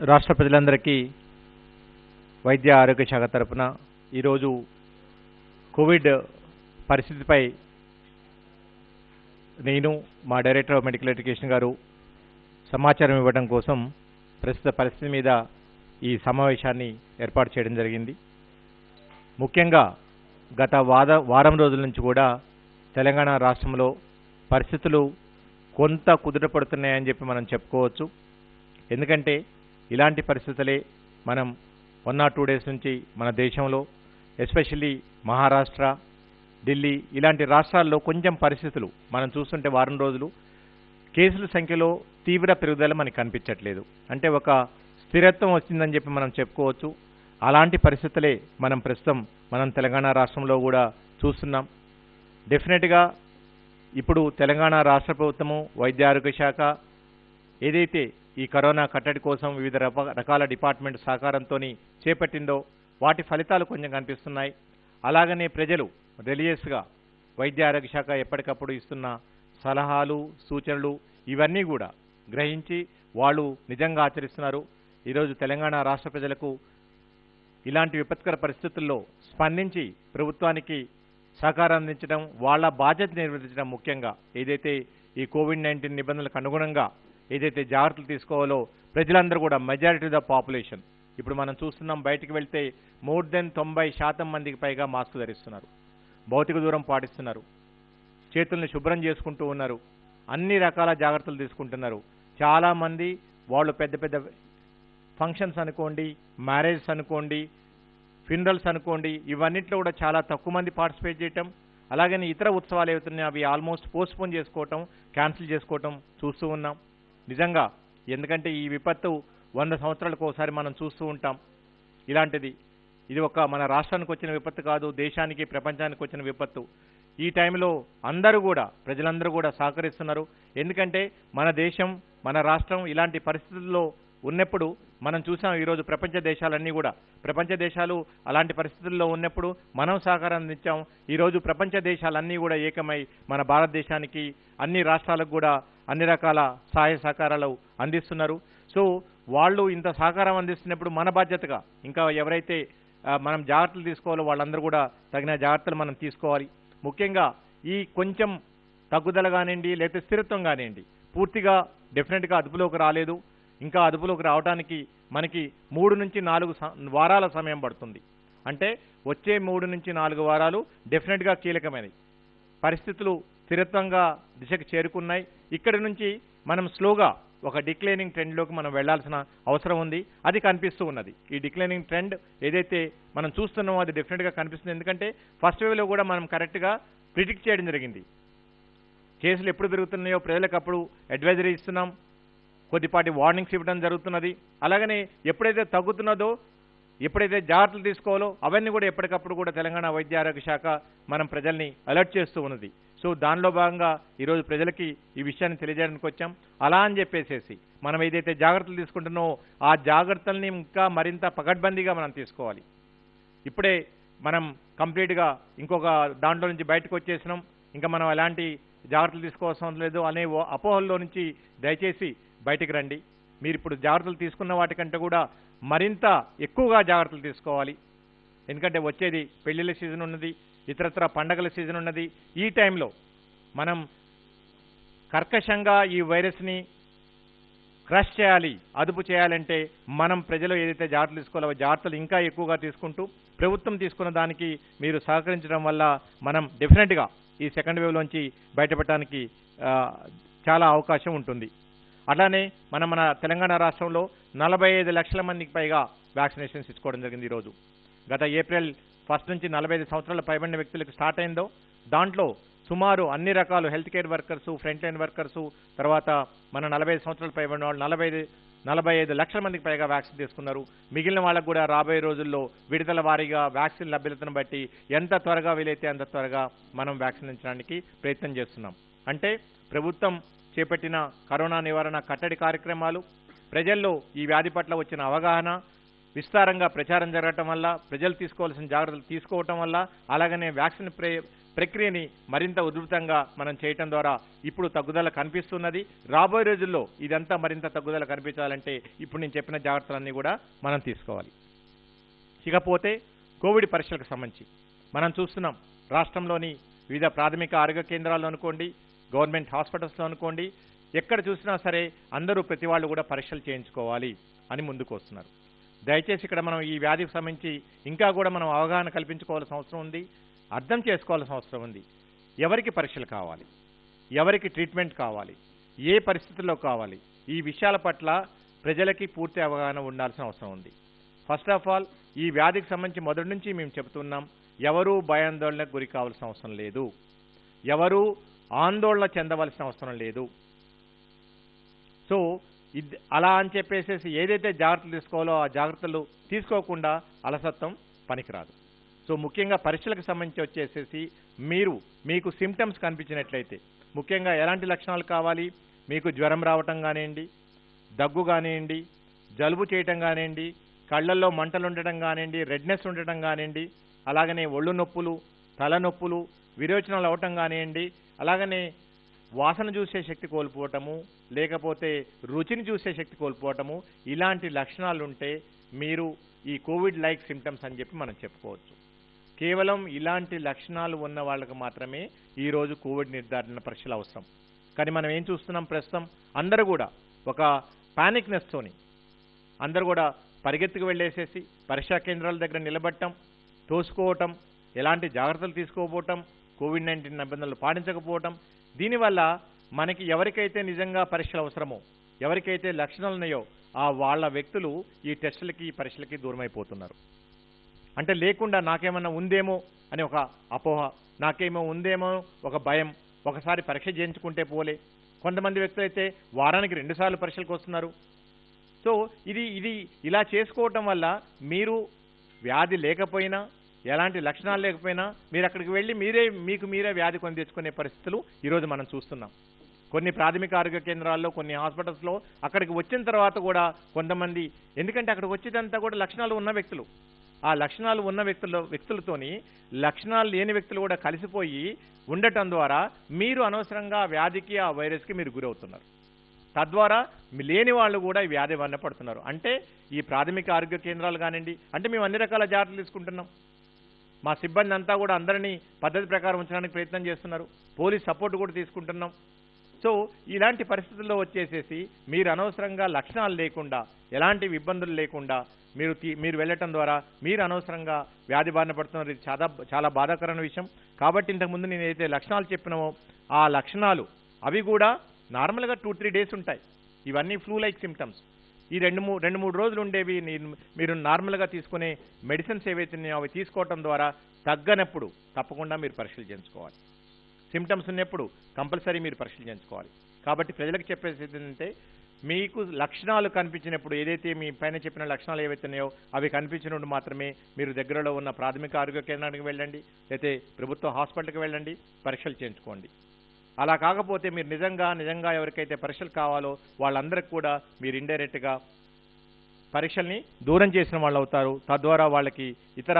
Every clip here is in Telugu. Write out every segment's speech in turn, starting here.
రాష్ట్ర ప్రజలందరికీ వైద్య ఆరోగ్య శాఖ తరపున ఈరోజు కోవిడ్ పరిస్థితిపై నేను మా డైరెక్టర్ ఆఫ్ మెడికల్ ఎడ్యుకేషన్ గారు సమాచారం ఇవ్వడం కోసం ప్రస్తుత పరిస్థితి మీద ఈ సమావేశాన్ని ఏర్పాటు చేయడం జరిగింది. ముఖ్యంగా గత వారం రోజుల నుంచి కూడా తెలంగాణ రాష్ట్రంలో పరిస్థితులు కొంత కుదుటపడుతున్నాయని చెప్పి మనం చెప్పుకోవచ్చు. ఎందుకంటే ఇలాంటి పరిస్థితులే మనం 1 or 2 days నుంచి మన దేశంలో ఎస్పెషల్లీ మహారాష్ట్ర, ఢిల్లీ ఇలాంటి రాష్ట్రాల్లో కొంచెం పరిస్థితులు మనం చూస్తుంటే వారం రోజులు కేసుల సంఖ్యలో తీవ్ర పెరుగుదల మనకు కనిపించట్లేదు. అంటే ఒక స్థిరత్వం వచ్చిందని చెప్పి మనం చెప్పుకోవచ్చు. అలాంటి పరిస్థితులే మనం ప్రస్తుతం తెలంగాణ రాష్ట్రంలో కూడా చూస్తున్నాం. డెఫినెట్గా ఇప్పుడు తెలంగాణ రాష్ట్ర ప్రభుత్వము వైద్య ఆరోగ్య శాఖ ఏదైతే ఈ కరోనా కట్టడి కోసం వివిధ రకాల డిపార్ట్మెంట్ సహకారంతో చేపట్టిందో వాటి ఫలితాలు కొంచెం కనిపిస్తున్నాయి. అలాగనే ప్రజలు రిలీజియస్గా వైద్య ఆరోగ్య శాఖ ఎప్పటికప్పుడు ఇస్తున్న సలహాలు, సూచనలు ఇవన్నీ కూడా గ్రహించి వాళ్ళు నిజంగా ఆచరిస్తున్నారు. ఈరోజు తెలంగాణ రాష్ట్ర ప్రజలకు ఇలాంటి విపత్కర పరిస్థితుల్లో స్పందించి ప్రభుత్వానికి సహకారం అందించడం, వాళ్ళ బాధ్యత నిర్వర్తించడం ముఖ్యంగా ఏదైతే ఈ కోవిడ్-19 నిబంధనలకు అనుగుణంగా ఏదైతే జాగ్రత్తలు తీసుకోవాలో ప్రజలందరూ కూడా మెజారిటీ ఆఫ్ ద పాపులేషన్ ఇప్పుడు మనం చూస్తున్నాం. బయటికి వెళ్తే మోర్ దెన్ 90% మందికి పైగా మాస్క్ ధరిస్తున్నారు, భౌతిక దూరం పాటిస్తున్నారు, చేతుల్ని శుభ్రం చేసుకుంటూ ఉన్నారు, అన్ని రకాల జాగ్రత్తలు తీసుకుంటున్నారు. చాలామంది వాళ్ళు పెద్ద పెద్ద ఫంక్షన్స్ అనుకోండి, మ్యారేజెస్ అనుకోండి, ఫ్యూనరల్స్ అనుకోండి, ఇవన్నిట్లో కూడా చాలా తక్కువ మంది పార్టిసిపేట్ చేయటం, అలాగని ఇతర ఉత్సవాలు ఏవైతున్నాయి అవి ఆల్మోస్ట్ పోస్ట్పోన్ చేసుకోవటం, క్యాన్సిల్ చేసుకోవటం చూస్తూ ఉన్నాం. నిజంగా ఎందుకంటే ఈ విపత్తు 100 సంవత్సరాలకు ఒకసారి మనం చూస్తూ ఉంటాం. ఇలాంటిది ఇది ఒక మన రాష్ట్రానికి వచ్చిన విపత్తు కాదు, దేశానికి ప్రపంచానికి వచ్చిన విపత్తు. ఈ టైంలో ప్రజలందరూ కూడా సహకరిస్తున్నారు. ఎందుకంటే మన దేశం, మన రాష్ట్రం ఇలాంటి పరిస్థితుల్లో ఉన్నప్పుడు మనం చూసాం. ఈరోజు ప్రపంచ దేశాలు అలాంటి పరిస్థితుల్లో ఉన్నప్పుడు మనం సహకారం అందించాం. ఈరోజు ప్రపంచ దేశాలన్నీ కూడా ఏకమై మన భారతదేశానికి అన్ని రాష్ట్రాలకు కూడా అన్ని రకాల సహాయ సహకారాలు అందిస్తున్నారు. సో వాళ్ళు ఇంత సహకారం అందిస్తున్నప్పుడు మన బాధ్యతగా ఇంకా ఎవరైతే మనం జాగ్రత్తలు తీసుకోవాలో వాళ్ళందరూ కూడా తగిన జాగ్రత్తలు మనం తీసుకోవాలి. ముఖ్యంగా ఈ కొంచెం తగ్గుదల కానివ్వండి లేదా స్థిరత్వం కానివ్వండి పూర్తిగా డెఫినెట్గా అదుపులోకి రాలేదు. ఇంకా అదుపులోకి రావడానికి మనకి 3 నుంచి 4 వారాల సమయం పడుతుంది. అంటే వచ్చే 3 నుంచి 4 వారాలు డెఫినెట్గా కీలకమైనవి. పరిస్థితులు స్థిరత్వంగా దిశకు చేరుకున్నాయి. ఇక్కడి నుంచి మనం స్లోగా ఒక డిక్లైనింగ్ ట్రెండ్లోకి మనం వెళ్లాల్సిన అవసరం ఉంది. అది కనిపిస్తూ ఉన్నది. ఈ డిక్లైనింగ్ ట్రెండ్ ఏదైతే మనం చూస్తున్నామో అది డెఫినెట్గా కనిపిస్తుంది. ఎందుకంటే ఫస్ట్ వేవ్లో కూడా మనం కరెక్ట్గా ప్రిడిక్ట్ చేయడం జరిగింది. కేసులు ఎప్పుడు పెరుగుతున్నాయో ప్రజలకు అప్పుడు అడ్వైజరీ ఇస్తున్నాం, కొద్దిపాటి వార్నింగ్స్ ఇవ్వడం జరుగుతున్నది. అలాగనే ఎప్పుడైతే తగ్గుతున్నదో, ఎప్పుడైతే జాగ్రత్తలు తీసుకోవాలో అవన్నీ కూడా ఎప్పటికప్పుడు కూడా తెలంగాణ వైద్య ఆరోగ్య శాఖ మనం ప్రజల్ని అలర్ట్ చేస్తూ ఉన్నది. సో దానిలో భాగంగా ఈరోజు ప్రజలకి ఈ విషయాన్ని తెలియజేయడానికి వచ్చాం. అలా అని చెప్పేసేసి మనం ఏదైతే జాగ్రత్తలు తీసుకుంటున్నామో ఆ జాగ్రత్తల్ని ఇంకా మరింత పకడ్బందీగా మనం తీసుకోవాలి. ఇప్పుడే మనం కంప్లీట్గా ఇంకొక దాంట్లో నుంచి బయటకు వచ్చేసినాం, ఇంకా మనం ఎలాంటి జాగ్రత్తలు తీసుకోవాల్సిన లేదు అనే అపోహల్లో నుంచి దయచేసి బయటికి రండి. మీరు ఇప్పుడు జాగ్రత్తలు తీసుకున్న వాటికంటే కూడా మరింత ఎక్కువగా జాగ్రత్తలు తీసుకోవాలి. ఎందుకంటే వచ్చేది పెళ్లిళ్ళ సీజన్ ఉన్నది, ఇతరత్ర పండగల సీజన్ ఉన్నది. ఈ టైంలో మనం కర్కశంగా ఈ వైరస్ని క్రష్ చేయాలి, అదుపు చేయాలంటే మనం ప్రజలు ఏదైతే జాగ్రత్తలు తీసుకోవాలో జాగ్రత్తలు ఇంకా ఎక్కువగా తీసుకుంటూ ప్రభుత్వం తీసుకున్న దానికి మీరు సహకరించడం వల్ల మనం డెఫినెట్గా ఈ సెకండ్ వేవ్లోంచి బయటపడటానికి చాలా అవకాశం ఉంటుంది. అలానే మన తెలంగాణ రాష్ట్రంలో 45 లక్షల మందికి పైగా వ్యాక్సినేషన్స్ ఇచ్చుకోవడం జరిగింది. ఈరోజు గత ఏప్రిల్ 1 నుంచి 45 సంవత్సరాల పైబడిన వ్యక్తులకు స్టార్ట్ అయిందో దాంట్లో సుమారు అన్ని రకాలు health care workers, front line workers, తర్వాత మన 45 సంవత్సరాలు పైబడిన వాళ్ళు 45 లక్షల మందికి పైగా వ్యాక్సిన్ తీసుకున్నారు. మిగిలిన వాళ్ళకు కూడా రాబోయే రోజుల్లో విడతల వారీగా వ్యాక్సిన్ లభ్యతను బట్టి ఎంత త్వరగా వీలైతే అంత త్వరగా మనం వ్యాక్సిన్ ఇచ్చడానికి ప్రయత్నం చేస్తున్నాం. అంటే ప్రభుత్వం చేపట్టిన కరోనా నివారణ కట్టడి కార్యక్రమాలు, ప్రజల్లో ఈ వ్యాధి పట్ల వచ్చిన అవగాహన, విస్తారంగా ప్రచారం జరగటం వల్ల, ప్రజలు తీసుకోవాల్సిన జాగ్రత్తలు తీసుకోవటం వల్ల, అలాగనే వ్యాక్సిన్ ప్రక్రియని మరింత ఉధృతంగా మనం చేయటం ద్వారా ఇప్పుడు తగ్గుదల కనిపిస్తున్నది. రాబోయే రోజుల్లో ఇదంతా మరింత తగ్గుదల కనిపించాలంటే ఇప్పుడు నేను చెప్పిన జాగ్రత్తలన్నీ కూడా మనం తీసుకోవాలి. ఇకపోతే కోవిడ్ పరీక్షలకు సంబంధించి మనం చూస్తున్నాం, రాష్ట్రంలోని వివిధ ప్రాథమిక ఆరోగ్య కేంద్రాల్లో అనుకోండి, గవర్నమెంట్ హాస్పిటల్స్లో అనుకోండి, ఎక్కడ చూసినా సరే అందరూ ప్రతి వాళ్ళు కూడా పరీక్షలు చేయించుకోవాలి అని ముందుకు వస్తున్నారు. దయచేసి ఇక్కడ మనం ఈ వ్యాధికి సంబంధించి ఇంకా కూడా మనం అవగాహన కల్పించుకోవాల్సిన అవసరం ఉంది, అర్థం చేసుకోవాల్సిన అవసరం ఉంది. ఎవరికి పరీక్షలు కావాలి, ఎవరికి ట్రీట్మెంట్ కావాలి, ఏ పరిస్థితుల్లో కావాలి, ఈ విషయాల పట్ల ప్రజలకి పూర్తి అవగాహన ఉండాల్సిన అవసరం ఉంది. ఫస్ట్ ఆఫ్ ఆల్ ఈ వ్యాధికి సంబంధించి మొదటి నుంచి మేము చెబుతున్నాం, ఎవరూ భయాందోళనకు గురి కావాల్సిన అవసరం లేదు, ఎవరూ ఆందోళన చెందవలసిన అవసరం లేదు. సో అలా అని చెప్పేసి ఏదైతే జాగ్రత్తలు తీసుకోవాలో ఆ జాగ్రత్తలు తీసుకోకుండా అలసత్వం పనికిరాదు. సో ముఖ్యంగా పరీక్షలకు సంబంధించి వచ్చేసేసి మీకు సిమ్టమ్స్ కనిపించినట్లయితే ముఖ్యంగా ఎలాంటి లక్షణాలు కావాలి, మీకు జ్వరం రావటం కానివ్వండి, దగ్గు కానివ్వండి, జలుబు చేయటం కానివ్వండి, కళ్ళల్లో మంటలు ఉండటం కానివ్వండి, రెడ్నెస్ ఉండటం కానివ్వండి, అలాగనే ఒళ్ళు నొప్పులు, తలనొప్పులు, విరోచనాలు అవటం కానివ్వండి, అలాగనే వాసన చూసే శక్తి కోల్పోవటము, లేకపోతే రుచిని చూసే శక్తి కోల్పోవటము, ఇలాంటి లక్షణాలు ఉంటే మీరు ఈ కోవిడ్ లైక్ సిమ్టమ్స్ అని చెప్పి మనం చెప్పుకోవచ్చు. కేవలం ఇలాంటి లక్షణాలు ఉన్న వాళ్ళకి మాత్రమే ఈరోజు కోవిడ్ నిర్ధారణ పరీక్షలు అవసరం. కానీ మనం ఏం చూస్తున్నాం, ప్రస్తుతం అందరూ కూడా ఒక పానిక్నెస్తోని అందరూ కూడా పరిగెత్తుకు వెళ్ళేసేసి పరీక్షా కేంద్రాల దగ్గర నిలబడటం, తోసుకోవటం, ఎలాంటి జాగ్రత్తలు తీసుకోకపోవటం, కోవిడ్-19 నిబంధనలు పాటించకపోవటం, దీనివల్ల మనకి ఎవరికైతే నిజంగా పరీక్షలు అవసరమో, ఎవరికైతే లక్షణాలు ఉన్నాయో వాళ్ళ వ్యక్తులు ఈ టెస్టులకి ఈ పరీక్షలకి దూరమైపోతున్నారు. అంటే లేకుండా నాకేమన్నా ఉందేమో అని ఒక అపోహ, నాకేమో ఉందేమో ఒక భయం, ఒకసారి పరీక్ష చేయించుకుంటే పోలే. కొంతమంది వ్యక్తులు అయితే వారానికి 2 సార్లు పరీక్షలకు వస్తున్నారు. సో ఇది ఇలా చేసుకోవటం వల్ల మీరు వ్యాధి లేకపోయినా, ఎలాంటి లక్షణాలు లేకపోయినా మీరు అక్కడికి వెళ్ళి మీకు మీరే వ్యాధి కొని తెచ్చుకునే పరిస్థితులు ఈరోజు మనం చూస్తున్నాం. కొన్ని ప్రాథమిక ఆరోగ్య కేంద్రాల్లో, కొన్ని హాస్పిటల్స్లో అక్కడికి వచ్చిన తర్వాత కూడా కొంతమంది, ఎందుకంటే అక్కడికి వచ్చేదంతా కూడా లక్షణాలు ఉన్న వ్యక్తులు, ఆ లక్షణాలు ఉన్న వ్యక్తులతోని లక్షణాలు లేని వ్యక్తులు కూడా కలిసిపోయి ఉండటం ద్వారా మీరు అనవసరంగా వ్యాధికి, ఆ వైరస్కి మీరు గురవుతున్నారు. తద్వారా లేని వాళ్ళు కూడా ఈ వ్యాధి బారిన పడుతున్నారు. అంటే ఈ ప్రాథమిక ఆరోగ్య కేంద్రాలు కానివ్వండి, అంటే మేము అన్ని రకాల జాగ్రత్తలు తీసుకుంటున్నాం, మా సిబ్బంది అంతా కూడా అందరినీ పద్ధతి ప్రకారం ఉంచడానికి ప్రయత్నం చేస్తున్నారు, పోలీస్ సపోర్ట్ కూడా తీసుకుంటున్నాం. సో ఇలాంటి పరిస్థితుల్లో వచ్చేసేసి మీరు అనవసరంగా లక్షణాలు లేకుండా, ఎలాంటి ఇబ్బందులు లేకుండా మీరు వెళ్ళటం ద్వారా మీరు అనవసరంగా వ్యాధి బారిన పడుతున్నారు. ఇది చాలా బాధాకరమైన విషయం. కాబట్టి ఇంతకుముందు నేను ఏదైతే లక్షణాలు చెప్పినామో ఆ లక్షణాలు అవి కూడా నార్మల్గా 2-3 డేస్ ఉంటాయి. ఇవన్నీ ఫ్లూ లైక్ సిమ్టమ్స్. ఈ 2-3 రోజులు ఉండేవి. మీరు నార్మల్గా తీసుకునే మెడిసిన్స్ ఏవైతే ఉన్నాయో అవి తీసుకోవటం ద్వారా తగ్గనప్పుడు తప్పకుండా మీరు పరీక్షలు చేయించుకోవాలి. సిమ్టమ్స్ ఉన్నప్పుడు కంపల్సరీ మీరు పరీక్షలు చేయించుకోవాలి. కాబట్టి ప్రజలకు చెప్పేది ఏంటంటే, మీకు లక్షణాలు కనిపించినప్పుడు, ఏదైతే మీ పైన చెప్పిన లక్షణాలు ఏవైతే ఉన్నాయో అవి కనిపించినప్పుడు మాత్రమే మీరు దగ్గరలో ఉన్న ప్రాథమిక ఆరోగ్య కేంద్రానికి వెళ్ళండి, లేకపోతే ప్రభుత్వ హాస్పిటల్కి వెళ్ళండి, పరీక్షలు చేయించుకోండి. అలా కాకపోతే మీరు నిజంగా ఎవరికైతే పరీక్షలు కావాలో వాళ్ళందరికీ కూడా మీరు ఇండైరెక్ట్గా పరీక్షల్ని దూరం చేసిన వాళ్ళు అవుతారు. తద్వారా వాళ్ళకి ఇతర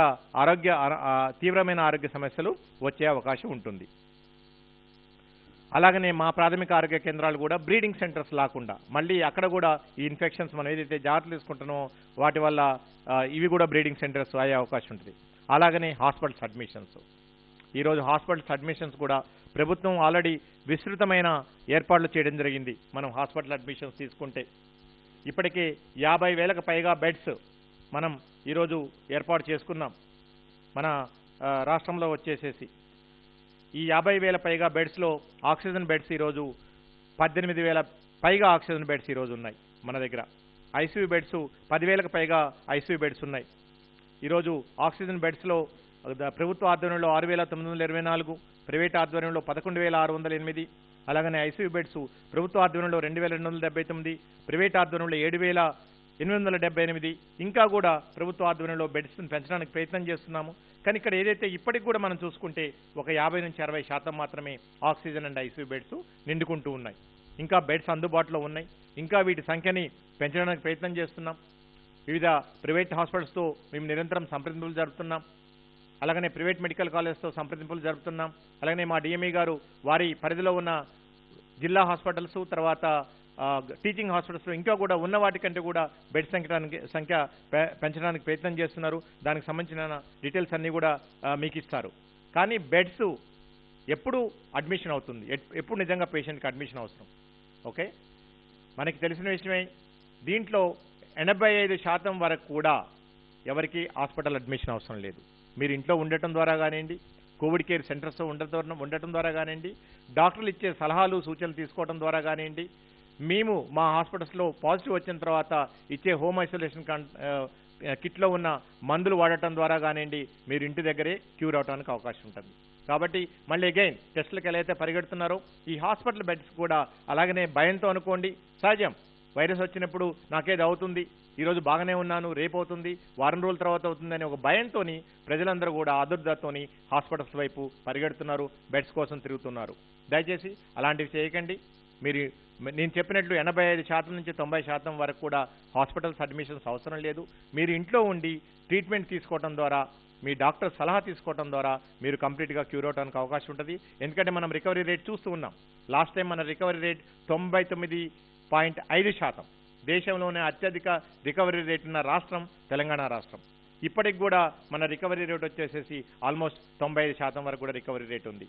తీవ్రమైన ఆరోగ్య సమస్యలు వచ్చే అవకాశం ఉంటుంది. అలాగనే మా ప్రాథమిక ఆరోగ్య కేంద్రాలు కూడా బ్రీడింగ్ సెంటర్స్ లాకుండా మళ్ళీ అక్కడ కూడా ఈ ఇన్ఫెక్షన్స్ మనం ఏదైతే జాగ్రత్తలు తీసుకుంటున్నామో వాటి వల్ల ఇవి కూడా బ్రీడింగ్ సెంటర్స్ అయ్యే అవకాశం ఉంటుంది. అలాగనే హాస్పిటల్స్ అడ్మిషన్స్, ఈరోజు హాస్పిటల్స్ అడ్మిషన్స్ కూడా ప్రభుత్వం ఆల్రెడీ విస్తృతమైన ఏర్పాట్లు చేయడం జరిగింది. మనం హాస్పిటల్ అడ్మిషన్స్ తీసుకుంటే ఇప్పటికే 50,000కు పైగా బెడ్స్ మనం ఈరోజు ఏర్పాటు చేసుకున్నాం. మన రాష్ట్రంలో వచ్చేసేసి ఈ 50,000 పైగా బెడ్స్లో ఆక్సిజన్ బెడ్స్ ఈరోజు 18,000 పైగా ఆక్సిజన్ బెడ్స్ ఈరోజు ఉన్నాయి మన దగ్గర. ఐసీయూ బెడ్స్ 10,000కు పైగా ఐసీయూ బెడ్స్ ఉన్నాయి. ఈరోజు ఆక్సిజన్ బెడ్స్లో ప్రభుత్వ ఆధ్వర్యంలో 6,924, ప్రైవేట్ ఆధ్వర్యంలో 11,608, అలాగనే ఐసీయూ బెడ్స్ ప్రభుత్వ ఆధ్వర్యంలో 2,279, ప్రైవేట్ ఆధ్వర్యంలో 7,878, ఇంకా కూడా ప్రభుత్వ ఆధ్వర్యంలో బెడ్స్ని పెంచడానికి ప్రయత్నం చేస్తున్నాము. కానీ ఇక్కడ ఏదైతే ఇప్పటికి కూడా మనం చూసుకుంటే ఒక 50-60% మాత్రమే ఆక్సిజన్ అండ్ ఐసీయూ బెడ్స్ నిండుకుంటూ ఉన్నాయి. ఇంకా బెడ్స్ అందుబాటులో ఉన్నాయి. ఇంకా వీటి సంఖ్యని పెంచడానికి ప్రయత్నం చేస్తున్నాం. వివిధ ప్రైవేట్ హాస్పిటల్స్తో మేము నిరంతరం సంప్రదింపులు జరుపుతున్నాం. అలాగనే ప్రైవేట్ మెడికల్ కాలేజ్తో సంప్రదింపులు జరుపుతున్నాం. అలాగనే మా డిఎంఈ గారు వారి పరిధిలో ఉన్న జిల్లా హాస్పిటల్స్, తర్వాత టీచింగ్ హాస్పిటల్స్లో ఇంకా కూడా ఉన్న వాటికంటే కూడా బెడ్ సంఖ్య పెంచడానికి ప్రయత్నం చేస్తున్నారు. దానికి సంబంధించిన డీటెయిల్స్ అన్నీ కూడా మీకు ఇస్తారు. కానీ బెడ్స్ ఎప్పుడు అడ్మిషన్ అవుతుంది, ఎప్పుడు నిజంగా పేషెంట్కి అడ్మిషన్ అవసరం? ఓకే, మనకి తెలిసిన విషయమే, దీంట్లో 85% వరకు కూడా ఎవరికి హాస్పిటల్ అడ్మిషన్ అవసరం లేదు. మీరు ఇంట్లో ఉండటం ద్వారా కానివ్వండి, కోవిడ్ కేర్ సెంటర్స్ ఉండటం ద్వారా కానివ్వండి, డాక్టర్లు ఇచ్చే సలహాలు సూచనలు తీసుకోవడం ద్వారా కానివ్వండి, మేము మా హాస్పిటల్స్లో పాజిటివ్ వచ్చిన తర్వాత ఇచ్చే హోమ్ ఐసోలేషన్ కిట్లో ఉన్న మందులు వాడటం ద్వారా కానివ్వండి, మీరు ఇంటి దగ్గరే క్యూర్ అవడానికి అవకాశం ఉంటుంది. కాబట్టి మళ్ళీ అగైన్ టెస్టులకు ఎలా అయితే పరిగెడుతున్నారో ఈ హాస్పిటల్ బెడ్స్ కూడా అలాగనే భయంతో అనుకోండి. సహజం, వైరస్ వచ్చినప్పుడు నాకేది అవుతుంది, ఈరోజు బాగానే ఉన్నాను, రేపు అవుతుంది, వారం రోజుల తర్వాత అవుతుంది అనే ఒక భయంతో ప్రజలందరూ కూడా ఆదుర్దాతోని హాస్పిటల్స్ వైపు పరిగెడుతున్నారు, బెడ్స్ కోసం తిరుగుతున్నారు. దయచేసి అలాంటివి చేయకండి. మీరు నేను చెప్పినట్లు 85% నుంచి 90% వరకు కూడా హాస్పిటల్స్ అడ్మిషన్స్ అవసరం లేదు. మీరు ఇంట్లో ఉండి ట్రీట్మెంట్ తీసుకోవడం ద్వారా, మీ డాక్టర్ సలహా తీసుకోవడం ద్వారా మీరు కంప్లీట్గా క్యూర్ అవడానికి అవకాశం ఉంటుంది. ఎందుకంటే మనం రికవరీ రేట్ చూస్తూ ఉన్నాం. లాస్ట్ టైం మన రికవరీ రేట్ 99.5%. దేశంలోనే అత్యధిక రికవరీ రేట్ ఉన్న రాష్ట్రం తెలంగాణ రాష్ట్రం. ఇప్పటికి కూడా మన రికవరీ రేట్ వచ్చేసేసి ఆల్మోస్ట్ 95% వరకు కూడా రికవరీ రేట్ ఉంది.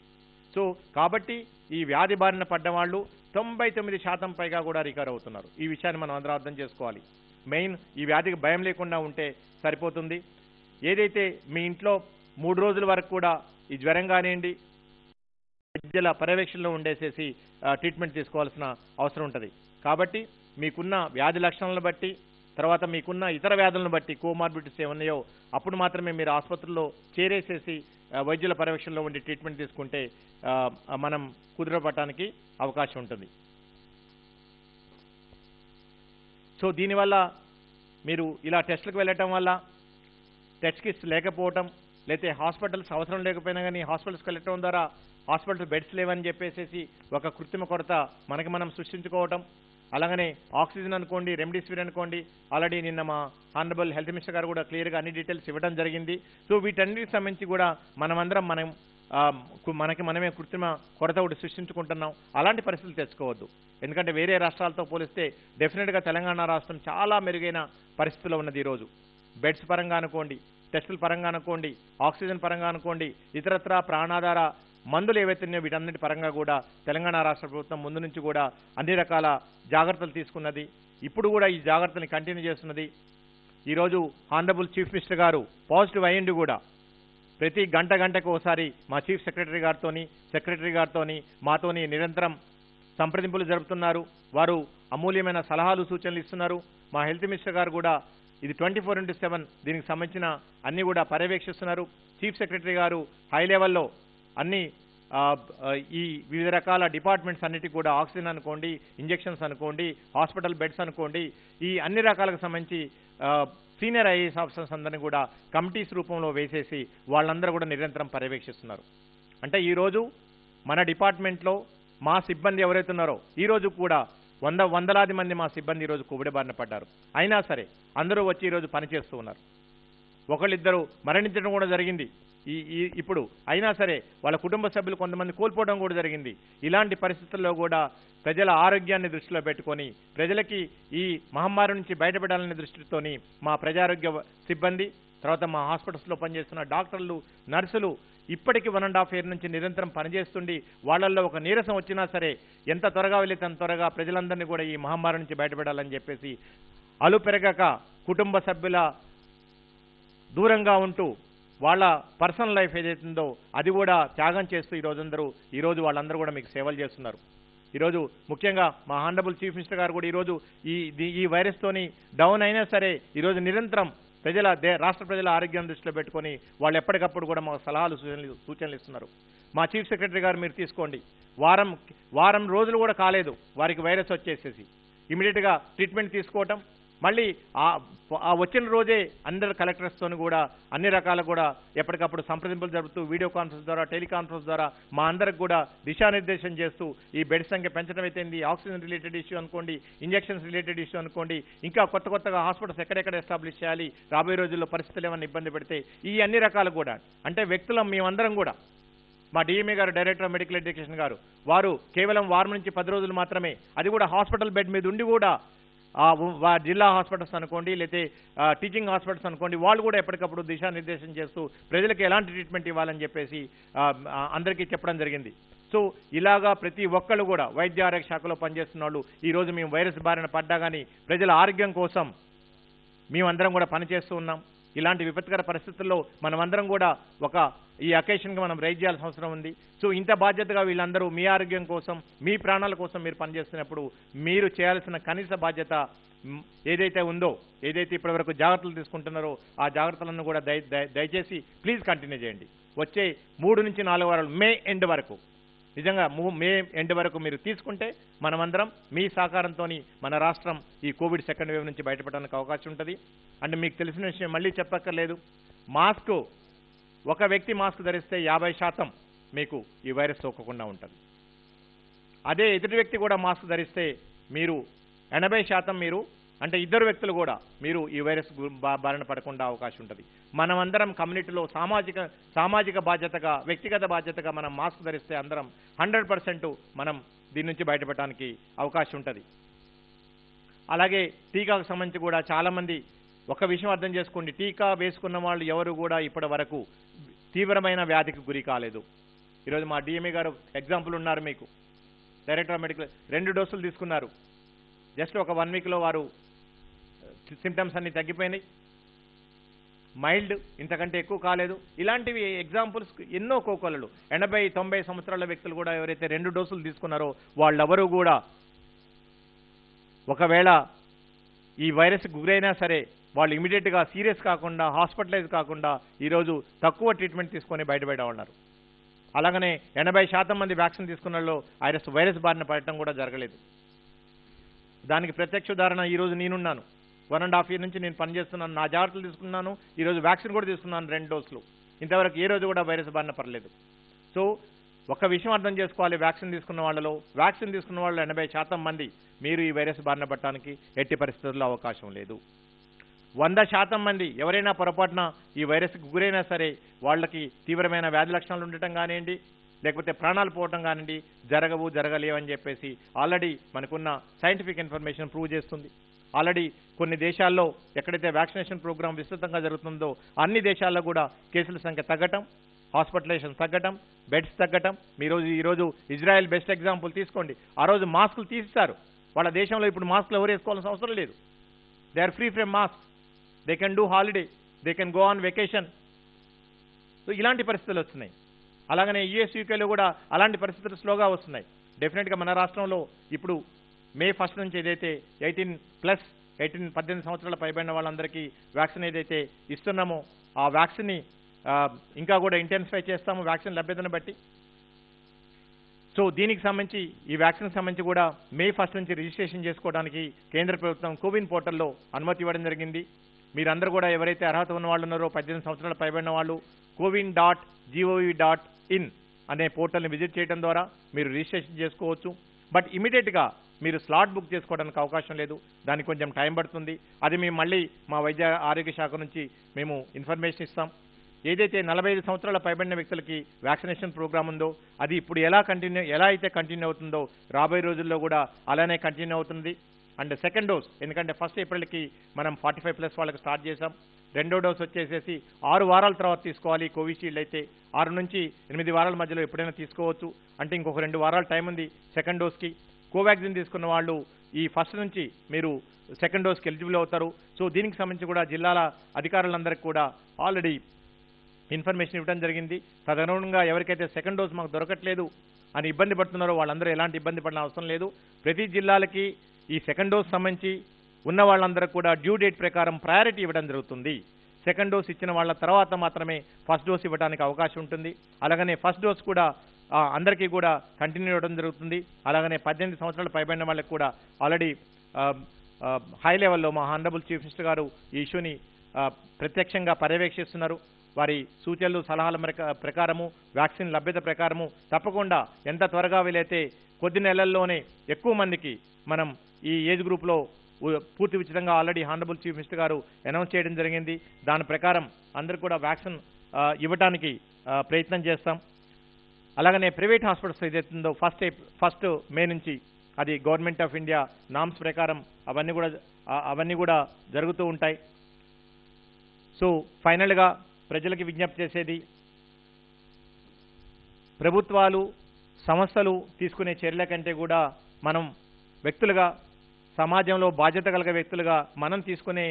సో కాబట్టి ఈ వ్యాధి బారిన పడ్డ వాళ్ళు 99% పైగా కూడా రికవర్ అవుతున్నారు. ఈ విషయాన్ని మనం అందరం అర్థం చేసుకోవాలి. మెయిన్ ఈ వ్యాధికి భయం లేకుండా ఉంటే సరిపోతుంది. ఏదైతే మీ ఇంట్లో 3 రోజుల వరకు కూడా ఈ జ్వరం కానివ్వండి, వైద్యుల పర్యవేక్షణలో ఉండేసేసి ట్రీట్మెంట్ తీసుకోవాల్సిన అవసరం ఉంటుంది. కాబట్టి మీకున్న వ్యాధి లక్షణాలను బట్టి, తర్వాత మీకున్న ఇతర వ్యాధులను బట్టి, కోమార్బిడిటీస్ ఏమున్నాయో అప్పుడు మాత్రమే మీరు ఆసుపత్రిలో చేరేసేసి వైద్యుల పర్యవేక్షణలో ఉండి ట్రీట్మెంట్ తీసుకుంటే మనం కుదురపడటానికి అవకాశం ఉంటుంది. సో దీనివల్ల మీరు ఇలా టెస్టులకు వెళ్ళటం వల్ల టెస్ట్ కిట్స్ లేకపోవటం, లేకపోతే హాస్పిటల్స్ అవసరం లేకపోయినా కానీ హాస్పిటల్స్కి వెళ్ళటం ద్వారా హాస్పిటల్ బెడ్స్ లేవని చెప్పేసి ఒక కృత్రిమ కొరత మనకి మనం సృష్టించుకోవటం, అలాగనే ఆక్సిజన్ అనుకోండి, రెమ్డెసివిర్ అనుకోండి, ఆల్రెడీ నిన్న మా హానరబుల్ హెల్త్ మినిస్టర్ గారు కూడా క్లియర్గా అన్ని డీటెయిల్స్ ఇవ్వడం జరిగింది. సో వీటన్నిటికి సంబంధించి కూడా మనమందరం మనకి మనమే కృత్రిమ కొరత ఒకటి సృష్టించుకుంటున్నాం. అలాంటి పరిస్థితులు తెచ్చుకోవద్దు. ఎందుకంటే వేరే రాష్ట్రాలతో పోలిస్తే డెఫినెట్గా తెలంగాణ రాష్ట్రం చాలా మెరుగైన పరిస్థితుల్లో ఉన్నది. ఈరోజు బెడ్స్ పరంగా అనుకోండి, టెస్టుల పరంగా అనుకోండి, ఆక్సిజన్ పరంగా అనుకోండి, ఇతరత్ర ప్రాణాధార మందులు ఏవైతున్నాయో వీటన్నిటి పరంగా కూడా తెలంగాణ రాష్ట్ర ప్రభుత్వం ముందు నుంచి కూడా అన్ని రకాల జాగ్రత్తలు తీసుకున్నది. ఇప్పుడు కూడా ఈ జాగ్రత్తని కంటిన్యూ చేస్తున్నది. ఈరోజు హానరబుల్ చీఫ్ మినిస్టర్ గారు పాజిటివ్ అయ్యింది కూడా ప్రతి గంటకు ఒకసారి మా చీఫ్ సెక్రటరీ గారితోని మాతోని నిరంతరం సంప్రదింపులు జరుపుతున్నారు. వారు అమూల్యమైన సలహాలు సూచనలు ఇస్తున్నారు. మా హెల్త్ మినిస్టర్ గారు కూడా ఇది 24/7 దీనికి సంబంధించిన అన్ని కూడా పర్యవేక్షిస్తున్నారు. చీఫ్ సెక్రటరీ గారు హై లెవెల్లో అన్ని ఈ వివిధ రకాల డిపార్ట్మెంట్స్ అన్నిటికీ కూడా ఆక్సిజన్ అనుకోండి, ఇంజెక్షన్స్ అనుకోండి, హాస్పిటల్ బెడ్స్ అనుకోండి, ఈ అన్ని రకాలకు సంబంధించి సీనియర్ ఐఏఎస్ ఆఫీసర్స్ అందరినీ కూడా కమిటీస్ రూపంలో వేసేసి వాళ్ళందరూ కూడా నిరంతరం పర్యవేక్షిస్తున్నారు. అంటే ఈరోజు మన డిపార్ట్మెంట్లో మా సిబ్బంది ఎవరైతే ఉన్నారో ఈరోజు కూడా వందలాది మంది మా సిబ్బంది ఈరోజు కోవిడ్ బారిన పడ్డారు. అయినా సరే అందరూ వచ్చి ఈరోజు పనిచేస్తూ ఉన్నారు. ఒకళ్ళిద్దరు మరణించడం కూడా జరిగింది ఇప్పుడు. అయినా సరే వాళ్ళ కుటుంబ సభ్యులు కొంతమంది కోల్పోవడం కూడా జరిగింది. ఇలాంటి పరిస్థితుల్లో కూడా ప్రజల ఆరోగ్యాన్ని దృష్టిలో పెట్టుకొని ప్రజలకి ఈ మహమ్మారి నుంచి బయటపడాలనే దృష్టితోని మా ప్రజారోగ్య సిబ్బంది, తర్వాత మా హాస్పిటల్స్లో పనిచేస్తున్న డాక్టర్లు, నర్సులు ఇప్పటికీ 1.5 year నుంచి నిరంతరం పనిచేస్తుండి వాళ్ళల్లో ఒక నీరసం వచ్చినా సరే ఎంత త్వరగా వెళ్ళి అంత త్వరగా ప్రజలందరినీ కూడా ఈ మహమ్మారి నుంచి బయటపడాలని చెప్పేసి అలు పెరగక కుటుంబ సభ్యుల దూరంగా ఉంటూ వాళ్ళ పర్సనల్ లైఫ్ ఏదైతుందో అది కూడా త్యాగం చేస్తూ ఈరోజు వాళ్ళందరూ కూడా మీకు సేవలు చేస్తున్నారు. ఈరోజు ముఖ్యంగా మా హానరబుల్ చీఫ్ మినిస్టర్ గారు కూడా ఈరోజు ఈ వైరస్తోని డౌన్ అయినా సరే ఈరోజు నిరంతరం రాష్ట్ర ప్రజల ఆరోగ్యం దృష్టిలో పెట్టుకొని వాళ్ళు ఎప్పటికప్పుడు కూడా మాకు సలహాలు సూచనలు ఇస్తున్నారు. మా చీఫ్ సెక్రటరీ గారు మీరు తీసుకోండి, వారం రోజులు కూడా కాలేదు వారికి వైరస్ వచ్చేసేసి ఇమీడియట్గా ట్రీట్మెంట్ తీసుకోవటం, మళ్ళీ ఆ వచ్చిన రోజే అందరు కలెక్టర్స్తో కూడా అన్ని రకాల కూడా ఎప్పటికప్పుడు సంప్రదింపులు జరుపుతూ వీడియో కాన్ఫరెన్స్ ద్వారా టెలికాన్ఫరెన్స్ ద్వారా మా అందరికి కూడా దిశానిర్దేశం చేస్తూ ఈ బెడ్ సంఖ్య పెంచడం అయితేంది, ఆక్సిజన్ రిలేటెడ్ ఇష్యూ అనుకోండి, ఇంజెక్షన్స్ రిలేటెడ్ ఇష్యూ అనుకోండి, ఇంకా కొత్తగా హాస్పిటల్స్ ఎక్కడెక్కడ ఎస్టాబ్లిష్ చేయాలి, రాబోయే రోజుల్లో పరిస్థితులు ఏమైనా ఇబ్బంది పెడితే ఈ అన్ని రకాలు కూడా అంటే వ్యక్తులం మేమందరం కూడా మా డిఎంఏ గారు డైరెక్టర్ ఆఫ్ మెడికల్ ఎడ్యుకేషన్ గారు వారు కేవలం వారం నుంచి 10 రోజులు మాత్రమే, అది కూడా హాస్పిటల్ బెడ్ మీద ఉండి కూడా జిల్లా హాస్పిటల్స్ అనుకోండి లేతే టీచింగ్ హాస్పిటల్స్ అనుకోండి వాళ్ళు కూడా ఎప్పటికప్పుడు దిశానిర్దేశం చేస్తూ ప్రజలకు ఎలాంటి ట్రీట్మెంట్ ఇవ్వాలని చెప్పేసి అందరికీ చెప్పడం జరిగింది. సో ఇలాగా ప్రతి ఒక్కళ్ళు కూడా వైద్య ఆరోగ్య శాఖలో పనిచేస్తున్న వాళ్ళు ఈరోజు మేము వైరస్ బారిన పడ్డా కానీ ప్రజల ఆరోగ్యం కోసం మేమందరం కూడా పనిచేస్తూ ఉన్నాం. ఇలాంటి విపత్కర పరిస్థితుల్లో మనమందరం కూడా ఈ అకేషన్గా మనం రైజ్ చేయాల్సిన అవసరం ఉంది. సో ఇంత బాధ్యతగా వీళ్ళందరూ మీ ఆరోగ్యం కోసం మీ ప్రాణాల కోసం మీరు పనిచేస్తున్నప్పుడు మీరు చేయాల్సిన కనీస బాధ్యత ఏదైతే ఉందో, ఏదైతే ఇప్పటివరకు జాగ్రత్తలు తీసుకుంటున్నారో ఆ జాగ్రత్తలను కూడా దయచేసి ప్లీజ్ కంటిన్యూ చేయండి. వచ్చే 3 నుంచి 4 వారాలు మే ఎండ్ వరకు నిజంగా మే ఎండ్ వరకు మీరు తీసుకుంటే మనమందరం మీ సహకారంతో మన రాష్ట్రం ఈ కోవిడ్ సెకండ్ వేవ్ నుంచి బయటపడడానికి అవకాశం ఉంటుంది. అంటే మీకు తెలిసిన విషయం మళ్ళీ చెప్పక్కర్లేదు, మాస్క్ ఒక వ్యక్తి మాస్క్ ధరిస్తే 50% మీకు ఈ వైరస్ సోకకుండా ఉంటుంది. అదే ఎదుటి వ్యక్తి కూడా మాస్క్ ధరిస్తే మీరు 80% మీరు అంటే ఇద్దరు వ్యక్తులు కూడా మీరు ఈ వైరస్ బారిన పడకుండా అవకాశం ఉంటుంది. మనమందరం కమ్యూనిటీలో సామాజిక బాధ్యతగా వ్యక్తిగత బాధ్యతగా మనం మాస్క్ ధరిస్తే అందరం 100% మనం దీని నుంచి బయటపడడానికి అవకాశం ఉంటుంది. అలాగే టీకాకు సంబంధించి కూడా చాలామంది ఒక విషయం అర్థం చేసుకోండి, టీకా వేసుకున్న వాళ్ళు ఎవరు కూడా ఇప్పటి వరకు తీవ్రమైన వ్యాధికి గురి కాలేదు. ఈరోజు మా డిఎంఏ గారు ఎగ్జాంపుల్ ఉన్నారు మీకు, డైరెక్టర్ ఆఫ్ మెడికల్ 2 డోసులు తీసుకున్నారు, జస్ట్ ఒక 1 వీక్లో వారు సిమ్టమ్స్ అన్ని తగ్గిపోయినాయి, మైల్డ్, ఇంతకంటే ఎక్కువ కాలేదు. ఇలాంటివి ఎగ్జాంపుల్స్ ఎన్నో కోకొల్లలు 80-90 సంవత్సరాల వ్యక్తులు కూడా ఎవరైతే 2 డోసులు తీసుకున్నారో వాళ్ళెవరూ కూడా ఒకవేళ ఈ వైరస్ గురైనా సరే వాళ్ళు ఇమీడియట్గా సీరియస్ కాకుండా హాస్పిటలైజ్ కాకుండా ఈరోజు తక్కువ ట్రీట్మెంట్ తీసుకొని బయట ఉన్నారు. అలాగనే 80% మంది వ్యాక్సిన్ తీసుకున్న వాళ్ళు వైరస్ బారిన పడటం కూడా జరగలేదు. దానికి ప్రత్యక్ష ఉదాహరణ ఈరోజు నేనున్నాను. 1.5 year నుంచి నేను పనిచేస్తున్నాను, నా జాగ్రత్తలు తీసుకున్నాను, ఈరోజు వ్యాక్సిన్ కూడా తీసుకున్నాను 2 డోసులు. ఇంతవరకు ఏ రోజు కూడా వైరస్ బారిన పడలేదు. సో ఒక విషయం అర్థం చేసుకోవాలి, వ్యాక్సిన్ తీసుకున్న వాళ్ళు 80% మంది మీరు ఈ వైరస్ బారిన పడటానికి ఎట్టి పరిస్థితుల్లో అవకాశం లేదు. 100% మంది ఎవరైనా పొరపాటున ఈ వైరస్కి గురైనా సరే వాళ్ళకి తీవ్రమైన వ్యాధి లక్షణాలు ఉండటం కానివ్వండి లేకపోతే ప్రాణాలు పోవటం కానివ్వండి జరగలేవని చెప్పేసి ఆల్రెడీ మనకున్న సైంటిఫిక్ ఇన్ఫర్మేషన్ ప్రూవ్ చేస్తుంది. ఆల్రెడీ కొన్ని దేశాల్లో ఎక్కడైతే వ్యాక్సినేషన్ ప్రోగ్రాం విస్తృతంగా జరుగుతుందో అన్ని దేశాల్లో కూడా కేసుల సంఖ్య తగ్గటం, హాస్పిటలైజేషన్ తగ్గటం, బెడ్స్ తగ్గటం. ఈరోజు ఇజ్రాయెల్ బెస్ట్ ఎగ్జాంపుల్ తీసుకోండి. ఆ రోజు మాస్కులు తీస్తారు, వాళ్ళ దేశంలో ఇప్పుడు మాస్కులు ఎవరు వేసుకోవాల్సిన అవసరం లేదు. They are free from mask, they can do holiday, they can go on vacation. So ఇలాంటి పరిస్థితులు వస్తున్నాయి. అలాగనే యుఎస్ యూకేలో కూడా అలాంటి పరిస్థితులు స్లోగా వస్తున్నాయి. డెఫినెట్గా మన రాష్ట్రంలో ఇప్పుడు మే 1 నుంచి ఏదైతే 18 సంవత్సరాల పైబడిన వాళ్ళందరికీ వ్యాక్సిన్ ఏదైతే ఇస్తున్నామో ఆ వ్యాక్సిన్ని ఇంకా కూడా ఇంటెన్సిఫై చేస్తాము వ్యాక్సిన్ లభ్యతను బట్టి. సో దీనికి సంబంధించి ఈ వ్యాక్సిన్ సంబంధించి కూడా మే 1 నుంచి రిజిస్ట్రేషన్ చేసుకోవడానికి కేంద్ర ప్రభుత్వం కోవిన్ పోర్టల్లో అనుమతి ఇవ్వడం జరిగింది. మీరందరూ కూడా ఎవరైతే అర్హత ఉన్న వాళ్ళు ఉన్నారో 18 సంవత్సరాల పైబడిన వాళ్ళు cowin.gov.in అనే పోర్టల్ని విజిట్ చేయడం ద్వారా మీరు రిజిస్ట్రేషన్ చేసుకోవచ్చు. బట్ ఇమీడియట్గా మీరు స్లాట్ బుక్ చేసుకోవడానికి అవకాశం లేదు, దానికి కొంచెం టైం పడుతుంది. అది మేము మళ్ళీ మా వైద్య ఆరోగ్య శాఖ నుంచి మేము ఇన్ఫర్మేషన్ ఇస్తాం. ఏదైతే 45 సంవత్సరాల పైబడిన వ్యక్తులకి వ్యాక్సినేషన్ ప్రోగ్రామ్ ఉందో అది ఇప్పుడు ఎలా అయితే కంటిన్యూ అవుతుందో రాబోయే రోజుల్లో కూడా అలానే కంటిన్యూ అవుతుంది. అండ్ సెకండ్ డోస్ ఎందుకంటే 1 ఏప్రిల్కి మనం 45+ వాళ్ళకి స్టార్ట్ చేసాం. 2వ డోస్ వచ్చేసేసి 6 వారాల తర్వాత తీసుకోవాలి. కోవిషీల్డ్ అయితే 6 నుంచి 8 వారాల మధ్యలో ఎప్పుడైనా తీసుకోవచ్చు, అంటే ఇంకొక 2 వారాల టైం ఉంది సెకండ్ డోస్కి. కోవాక్సిన్ తీసుకున్న వాళ్ళు ఈ 1 నుంచి మీరు సెకండ్ డోస్కి ఎలిజిబుల్ అవుతారు. సో దీనికి సంబంధించి కూడా జిల్లాల అధికారులందరికీ కూడా ఆల్రెడీ ఇన్ఫర్మేషన్ ఇవ్వడం జరిగింది. తదనుగుణంగా ఎవరికైతే సెకండ్ డోస్ మాకు దొరకట్లేదు అని ఇబ్బంది పడుతున్నారో వాళ్ళందరూ ఎలాంటి ఇబ్బంది పడిన అవసరం లేదు. ప్రతి జిల్లాలకి ఈ సెకండ్ డోస్ సంబంధించి ఉన్న వాళ్ళందరూ కూడా డ్యూ డేట్ ప్రకారం ప్రయారిటీ ఇవ్వడం జరుగుతుంది. సెకండ్ డోస్ ఇచ్చిన వాళ్ళ తర్వాత మాత్రమే ఫస్ట్ డోస్ ఇవ్వడానికి అవకాశం ఉంటుంది. అలాగనే ఫస్ట్ డోస్ కూడా అందరికీ కూడా కంటిన్యూ ఇవ్వడం జరుగుతుంది. అలాగనే 18 సంవత్సరాలు పైబడిన వాళ్ళకి కూడా ఆల్రెడీ హై లెవెల్లో మా హానరబుల్ చీఫ్ మినిస్టర్ గారు ఈ ఇష్యూని ప్రత్యక్షంగా పర్యవేక్షిస్తున్నారు. వారి సూచనలు సలహాల ప్రకారము వ్యాక్సిన్ లభ్యత ప్రకారము తప్పకుండా ఎంత త్వరగా వీలైతే కొద్ది నెలల్లోనే ఎక్కువ మందికి మనం ఈ ఏజ్ గ్రూప్లో పూర్తి ఉచితంగా ఆల్రెడీ హానరబుల్ చీఫ్ మినిస్టర్ గారు అనౌన్స్ చేయడం జరిగింది. దాని ప్రకారం అందరూ కూడా వ్యాక్సిన్ ఇవ్వడానికి ప్రయత్నం చేస్తాం. అలాగనే ప్రైవేట్ హాస్పిటల్స్ ఏదైతుందో ఫస్ట్ మే నుంచి అది గవర్నమెంట్ ఆఫ్ ఇండియా నామ్స్ ప్రకారం అవన్నీ కూడా జరుగుతూ ఉంటాయి. సో ఫైనల్గా ప్రజలకి విజ్ఞప్తి చేసేది, ప్రభుత్వాలు సంస్థలు తీసుకునే చర్యల కంటే కూడా మనం వ్యక్తులుగా, సమాజంలో బాధ్యత కలిగే వ్యక్తులుగా మనం తీసుకునే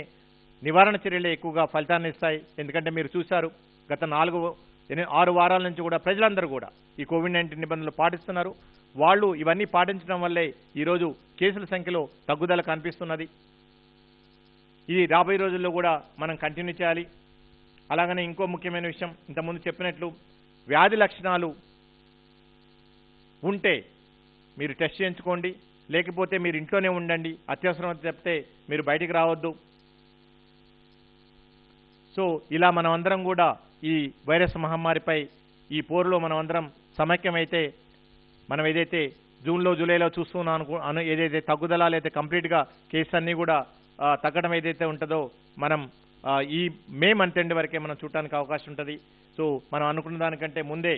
నివారణ చర్యలే ఎక్కువగా ఫలితాన్ని ఇస్తాయి. ఎందుకంటే మీరు చూశారు, గత 6 వారాల నుంచి కూడా ప్రజలందరూ కూడా ఈ కోవిడ్-19 నిబంధనలు పాటిస్తున్నారు. వాళ్ళు ఇవన్నీ పాటించడం వల్లే ఈరోజు కేసుల సంఖ్యలో తగ్గుదల కనిపిస్తున్నది. ఇది రాబోయే రోజుల్లో కూడా మనం కంటిన్యూ చేయాలి. అలాగనే ఇంకో ముఖ్యమైన విషయం, ఇంతకుముందు చెప్పినట్లు వ్యాధి లక్షణాలు ఉంటే మీరు టెస్ట్ చేయించుకోండి, లేకపోతే మీరు ఇంట్లోనే ఉండండి. అత్యవసరం చెప్తే మీరు బయటికి రావద్దు. సో ఇలా మనం అందరం కూడా ఈ వైరస్ మహమ్మారిపై ఈ పోరులో మనం అందరం సమైక్యమైతే మనం ఏదైతే జూన్లో జూలైలో చూస్తున్నాం ఏదైతే తగ్గుదల లేదా కంప్లీట్గా కేసు అన్నీ కూడా తగ్గడం ఏదైతే ఉంటుందో మనం ఈ మే మంత్ ఎండ్ వరకే మనం చూడటానికి అవకాశం ఉంటుంది. సో మనం అనుకున్న దానికంటే ముందే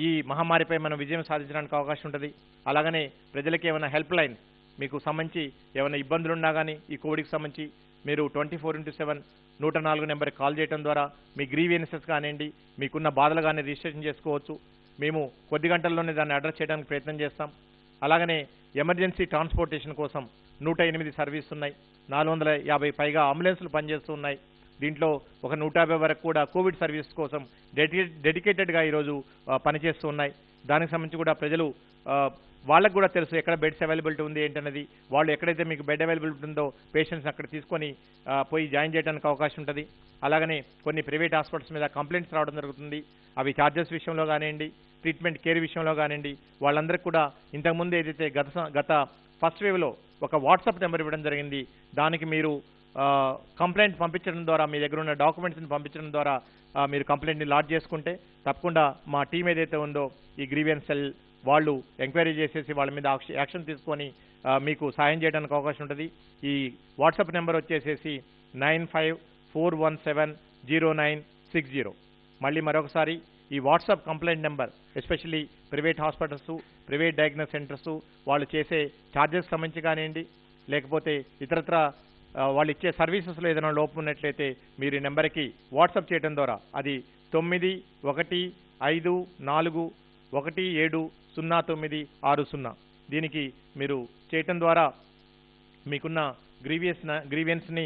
ఈ మహమ్మారిపై మనం విజయం సాధించడానికి అవకాశం ఉంటుంది. అలాగనే ప్రజలకి ఏమైనా హెల్ప్ లైన్ మీకు సంబంధించి ఏమైనా ఇబ్బందులు ఉన్నా కానీ ఈ కోవిడ్కి సంబంధించి మీరు 24/7 104 నెంబర్కి కాల్ చేయడం ద్వారా మీ గ్రీవియన్సెస్ కానివ్వండి, మీకున్న బాధలు కానీ రిజిస్ట్రేషన్ చేసుకోవచ్చు. మేము కొద్ది గంటల్లోనే దాన్ని అడ్రస్ చేయడానికి ప్రయత్నం చేస్తాం. అలాగనే ఎమర్జెన్సీ ట్రాన్స్పోర్టేషన్ కోసం 108 సర్వీస్ ఉన్నాయి. 450 పైగా అంబులెన్స్లు పనిచేస్తూ ఉన్నాయి. దీంట్లో ఒక 150 వరకు కూడా కోవిడ్ సర్వీస్ కోసం డెడికేటెడ్గా ఈరోజు పనిచేస్తూ ఉన్నాయి. దానికి సంబంధించి కూడా ప్రజలు వాళ్ళకు కూడా తెలుసు ఎక్కడ బెడ్స్ అవైలబిలిటీ ఉంది ఏంటనేది. వాళ్ళు ఎక్కడైతే మీకు బెడ్ అవైలబిలిటీ ఉందో పేషెంట్స్ అక్కడ తీసుకొని పోయి జాయిన్ చేయడానికి అవకాశం ఉంటుంది. అలాగనే కొన్ని ప్రైవేట్ హాస్పిటల్స్ మీద కంప్లైంట్స్ రావడం జరుగుతుంది. అవి ఛార్జెస్ విషయంలో కానివ్వండి, ట్రీట్మెంట్ కేర్ విషయంలో కానివ్వండి, వాళ్ళందరికీ కూడా ఇంతకుముందు ఏదైతే గత ఫస్ట్ వేవ్లో ఒక వాట్సాప్ నెంబర్ ఇవ్వడం జరిగింది. దానికి మీరు కంప్లైంట్ పంపించడం ద్వారా, మీ దగ్గర ఉన్న డాక్యుమెంట్స్ని పంపించడం ద్వారా మీరు కంప్లైంట్ని లాడ్జ్ చేసుకుంటే తప్పకుండా మా టీం ఏదైతే ఉందో ఈ గ్రీవియన్స్ సెల్ వాళ్ళు ఎంక్వైరీ చేసేసి వాళ్ళ మీద యాక్షన్ తీసుకొని మీకు సాయం చేయడానికి అవకాశం ఉంటుంది. ఈ వాట్సాప్ నెంబర్ వచ్చేసేసి 9541700960. మళ్ళీ మరొకసారి ఈ WhatsApp complaint number especially private hospitals, private diagnose centres వాళ్ళు చేసే ఛార్జెస్ సంబంధించి కానివ్వండి, లేకపోతే ఇతరత్ర వాళ్ళు ఇచ్చే సర్వీసెస్లో ఏదైనా లోపం ఉన్నట్లయితే మీరు ఈ నెంబర్కి వాట్సాప్ చేయడం ద్వారా అది 9154170960 దీనికి మీరు చేయటం ద్వారా మీకున్న గ్రీవియన్స్ని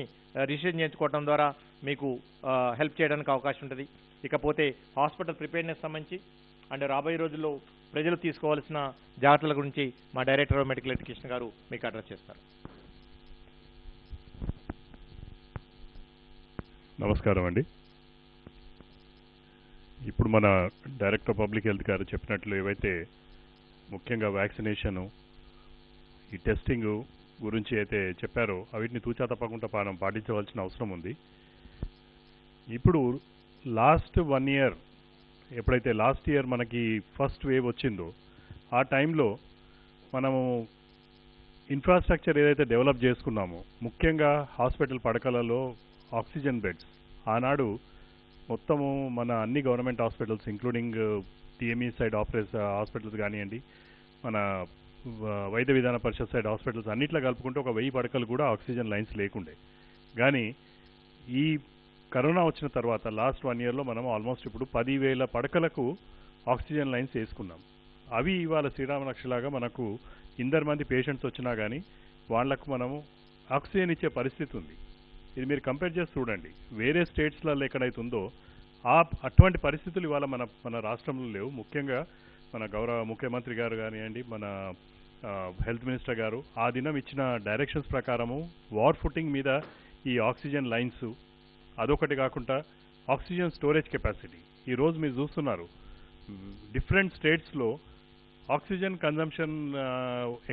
రిజిస్టర్ చేయించుకోవడం ద్వారా మీకు హెల్ప్ చేయడానికి అవకాశం ఉంటుంది. ఇకపోతే హాస్పిటల్ ప్రిపేర్నెస్ సంబంధించి అండ్ రాబోయే రోజుల్లో ప్రజలు తీసుకోవాల్సిన జాగ్రత్తల గురించి మా డైరెక్టర్ ఆఫ్ మెడికల్ ఎడ్యుకేషన్ గారు మీకు అడ్రస్ చేస్తారు. నమస్కారం అండి. ఇప్పుడు మన డైరెక్టర్ ఆఫ్ పబ్లిక్ హెల్త్ గారు చెప్పినట్లు ఏవైతే ముఖ్యంగా వ్యాక్సినేషను, ఈ టెస్టింగ్ గురించి అయితే చెప్పారో అవిటిని తూచా తప్పకుండా మనం పాటించవలసిన అవసరం ఉంది. ఇప్పుడు లాస్ట్ 1 year ఎప్పుడైతే లాస్ట్ ఇయర్ మనకి ఫస్ట్ వేవ్ వచ్చిందో ఆ టైంలో మనము ఇన్ఫ్రాస్ట్రక్చర్ ఏదైతే డెవలప్ చేసుకున్నామో, ముఖ్యంగా హాస్పిటల్ పడకలలో ఆక్సిజన్ బెడ్స్ ఆనాడు మొత్తము మన అన్ని government hospitals including TME side hospitals కానివ్వండి, మన వైద్య విధాన పరిషత్ సైడ్ హాస్పిటల్స్ అన్నిట్లో కలుపుకుంటే ఒక 1000 పడకలు కూడా ఆక్సిజన్ లైన్స్ లేకుండే. కానీ ఈ కరోనా వచ్చిన తర్వాత లాస్ట్ 1 yearలో మనం ఆల్మోస్ట్ ఇప్పుడు 10,000 పడకలకు ఆక్సిజన్ లైన్స్ వేసుకున్నాం. అవి ఇవాళ శ్రీరామరక్షలాగా మనకు 100 మంది పేషెంట్స్ వచ్చినా కానీ వాళ్లకు మనము ఆక్సిజన్ ఇచ్చే పరిస్థితి ఉంది. ఇది మీరు కంపేర్ చేసి చూడండి, వేరే స్టేట్స్లలో ఎక్కడైతే ఉందో అటువంటి పరిస్థితులు ఇవాళ మన రాష్ట్రంలో లేవు. ముఖ్యంగా మన గౌరవ ముఖ్యమంత్రి గారు కానివ్వండి, మన హెల్త్ మినిస్టర్ గారు ఆ దినం ఇచ్చిన డైరెక్షన్స్ ప్రకారము వార్ ఫుటింగ్ మీద ఈ ఆక్సిజన్ లైన్స్, అదొకటి కాకుండా ఆక్సిజన్ స్టోరేజ్ కెపాసిటీ ఈరోజు మీరు చూస్తున్నారు డిఫరెంట్ స్టేట్స్లో ఆక్సిజన్ కన్జంప్షన్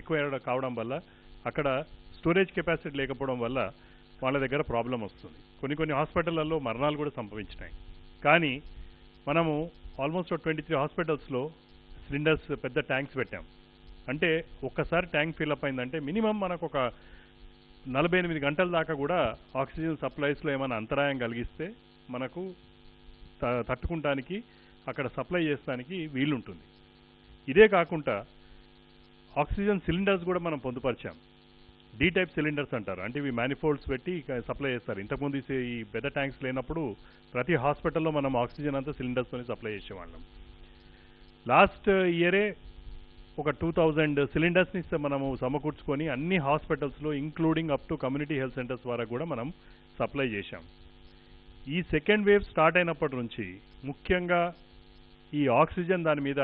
ఎక్కువ కావడం వల్ల అక్కడ స్టోరేజ్ కెపాసిటీ లేకపోవడం వల్ల వాళ్ళ దగ్గర ప్రాబ్లం వస్తుంది. కొన్ని హాస్పిటళ్లలో మరణాలు కూడా సంభవించినాయి. కానీ మనము ఆల్మోస్ట్ 23 హాస్పిటల్స్లో సిలిండర్స్ పెద్ద ట్యాంక్స్ పెట్టాం. అంటే ఒక్కసారి ట్యాంక్ ఫిల్అప్ అయిందంటే మినిమం మనకు ఒక 48 గంటల దాకా కూడా ఆక్సిజన్ సప్లైస్లో ఏమైనా అంతరాయం కలిగిస్తే మనకు తట్టుకుంటానికి అక్కడ సప్లై చేస్తానికి వీలుంటుంది. ఇదే కాకుండా ఆక్సిజన్ సిలిండర్స్ కూడా మనం పొందుపరిచాం. డి టైప్ సిలిండర్స్ అంటారు. అంటే ఇవి మ్యానిఫోల్డ్స్ పెట్టి సప్లై చేస్తారు. ఇంతకుముందు ఈ పెద్ద ట్యాంక్స్ లేనప్పుడు ప్రతి హాస్పిటల్లో మనం ఆక్సిజన్ అంతా సిలిండర్స్తోనే సప్లై చేసేవాళ్ళం. లాస్ట్ ఇయరే ఒక 2000 సిలిండర్స్ని మనము సమకూర్చుకొని అన్ని హాస్పిటల్స్లో including up to community health centres ద్వారా కూడా మనం సప్లై చేశాం. ఈ సెకండ్ వేవ్ స్టార్ట్ అయినప్పటి నుంచి ముఖ్యంగా ఈ ఆక్సిజన్ దాని మీద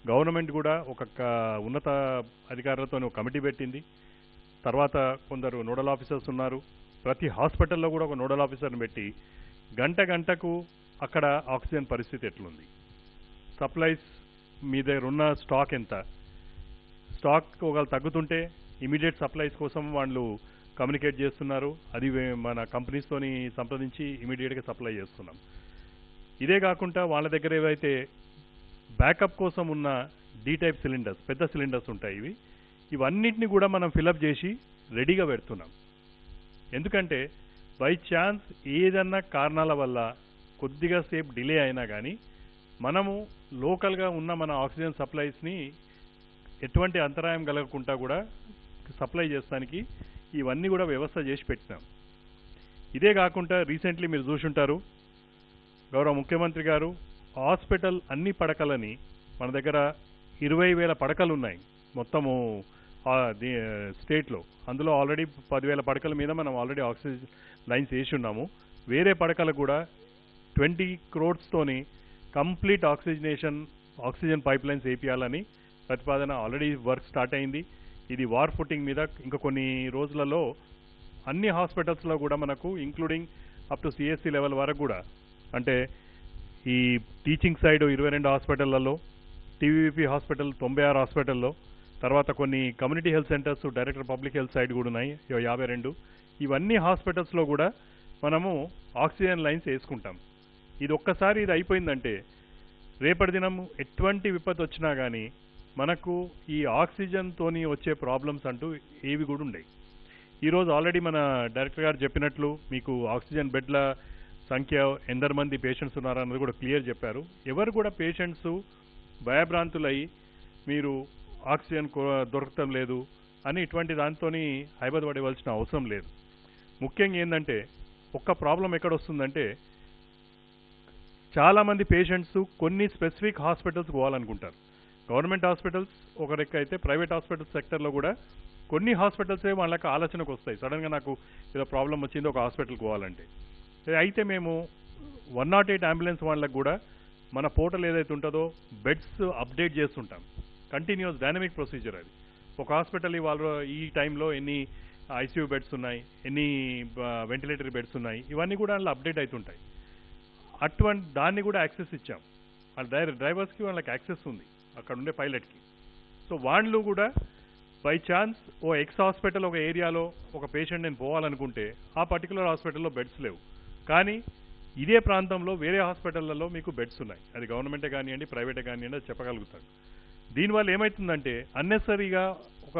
గవర్నమెంట్ కూడా ఒక ఉన్నత అధికారులతో ఒక కమిటీ పెట్టింది. తర్వాత కొందరు నోడల్ ఆఫీసర్స్ ఉన్నారు. ప్రతి హాస్పిటల్లో కూడా ఒక నోడల్ ఆఫీసర్ని పెట్టి గంటకు అక్కడ ఆక్సిజన్ పరిస్థితి ఎట్లుంది, సప్లైస్ మీ దగ్గర ఉన్న స్టాక్ ఎంత, స్టాక్ ఒకవేళ తగ్గుతుంటే ఇమీడియట్ సప్లైస్ కోసం వాళ్ళు కమ్యూనికేట్ చేస్తున్నారు. అది మన కంపెనీస్తోని సంప్రదించి ఇమీడియట్గా సప్లై చేస్తున్నాం. ఇదే కాకుండా వాళ్ళ దగ్గర ఏవైతే బ్యాకప్ కోసం ఉన్న డి టైప్ సిలిండర్స్, పెద్ద సిలిండర్స్ ఉంటాయి, ఇవన్నిటిని కూడా మనం ఫిలప్ చేసి రెడీగా పెడుతున్నాం. ఎందుకంటే బై ఛాన్స్ ఏదన్నా కారణాల వల్ల కొద్దిగా సేపు డిలే అయినా కానీ మనము లోకల్గా ఉన్న మన ఆక్సిజన్ సప్లైస్ని ఎటువంటి అంతరాయం కలగకుండా కూడా సప్లై చేస్తానికి ఇవన్నీ కూడా వ్యవస్థ చేసి పెట్టినాం. ఇదే కాకుండా రీసెంట్లీ మీరు చూసుంటారు, గౌరవ ముఖ్యమంత్రి గారు హాస్పిటల్ అన్ని పడకలని మన దగ్గర 20,000 పడకలు ఉన్నాయి మొత్తము స్టేట్లో. అందులో ఆల్రెడీ 10,000 పడకల మీద మనం ఆల్రెడీ ఆక్సిజన్ లైన్స్ వేసి ఉన్నాము. వేరే పడకలు కూడా 20 crores complete oxygen pipe lines వేపియాలని ప్రతిపాదన ఆల్రెడీ వర్క్ స్టార్ట్ అయింది. ఇది వార్ ఫుటింగ్ మీద ఇంకా కొన్ని రోజులలో అన్ని హాస్పిటల్స్లో కూడా మనకు including up to CSC level వరకు కూడా, అంటే ఈ టీచింగ్ సైడ్ 22 హాస్పిటళ్లలో, టీవీపీ హాస్పిటల్ 96 హాస్పిటల్లో, తర్వాత కొన్ని community health centres director public health side కూడా ఉన్నాయి 52. ఇవన్నీ హాస్పిటల్స్లో కూడా మనము ఆక్సిజన్ లైన్స్ వేసుకుంటాం. ఇది ఒక్కసారి ఇది అయిపోయిందంటే రేపటి దినం ఎటువంటి విపత్తు వచ్చినా కానీ మనకు ఈ ఆక్సిజన్తోని వచ్చే ప్రాబ్లమ్స్ అంటూ ఏవి కూడా ఉండవు. ఈరోజు ఆల్రెడీ మన డైరెక్టర్ గారు చెప్పినట్లు మీకు ఆక్సిజన్ బెడ్ల సంఖ్య ఎందరు మంది పేషెంట్స్ ఉన్నారన్నది కూడా క్లియర్ చెప్పారు. ఎవరు కూడా పేషెంట్స్ భయభ్రాంతులై మీరు ఆక్సిజన్ దొరకటం లేదు అని ఇటువంటి దాంతోని హైబదపడవలసిన అవసరం లేదు. ముఖ్యంగా ఏంటంటే ఒక్క ప్రాబ్లం ఎక్కడొస్తుందంటే చాలామంది పేషెంట్స్ కొన్ని స్పెసిఫిక్ హాస్పిటల్స్ పోవాలనుకుంటారు. గవర్నమెంట్ హాస్పిటల్స్ ఒక రెక్క అయితే ప్రైవేట్ హాస్పిటల్ సెక్టర్లో కూడా కొన్ని హాస్పిటల్సే వాళ్ళకి ఆలోచనకు వస్తాయి. సడన్గా నాకు ఏదో ప్రాబ్లం వచ్చింది ఒక హాస్పిటల్కి పోవాలంటే, అయితే మేము 108 అంబులెన్స్ వాళ్ళకి కూడా మన పోర్టల్ ఏదైతే ఉంటుందో బెడ్స్ అప్డేట్ చేస్తుంటాం. కంటిన్యూస్ డైనమిక్ ప్రొసీజర్ అది. ఒక హాస్పిటల్ వాళ్ళు ఈ టైంలో ఎన్ని ఐసీయూ బెడ్స్ ఉన్నాయి, ఎన్ని వెంటిలేటరీ బెడ్స్ ఉన్నాయి, ఇవన్నీ కూడా అందులో అప్డేట్ అవుతుంటాయి. అటువంటి దాన్ని కూడా యాక్సెస్ ఇచ్చాం. వాళ్ళ డ్రైవర్స్కి వాళ్ళకి యాక్సెస్ ఉంది అక్కడ ఉండే పైలట్కి. సో వాళ్ళు కూడా బై ఛాన్స్ ఓ ఎక్స్ హాస్పిటల్ ఒక ఏరియాలో ఒక పేషెంట్ నేను పోవాలనుకుంటే ఆ పర్టికులర్ హాస్పిటల్లో బెడ్స్ లేవు, కానీ ఇదే ప్రాంతంలో వేరే హాస్పిటళ్లలో మీకు బెడ్స్ ఉన్నాయి. అది గవర్నమెంటే కానివ్వండి, ప్రైవేటే కానివ్వండి, అది చెప్పగలుగుతాడు. దీనివల్ల ఏమవుతుందంటే అన్నెసరీగా ఒక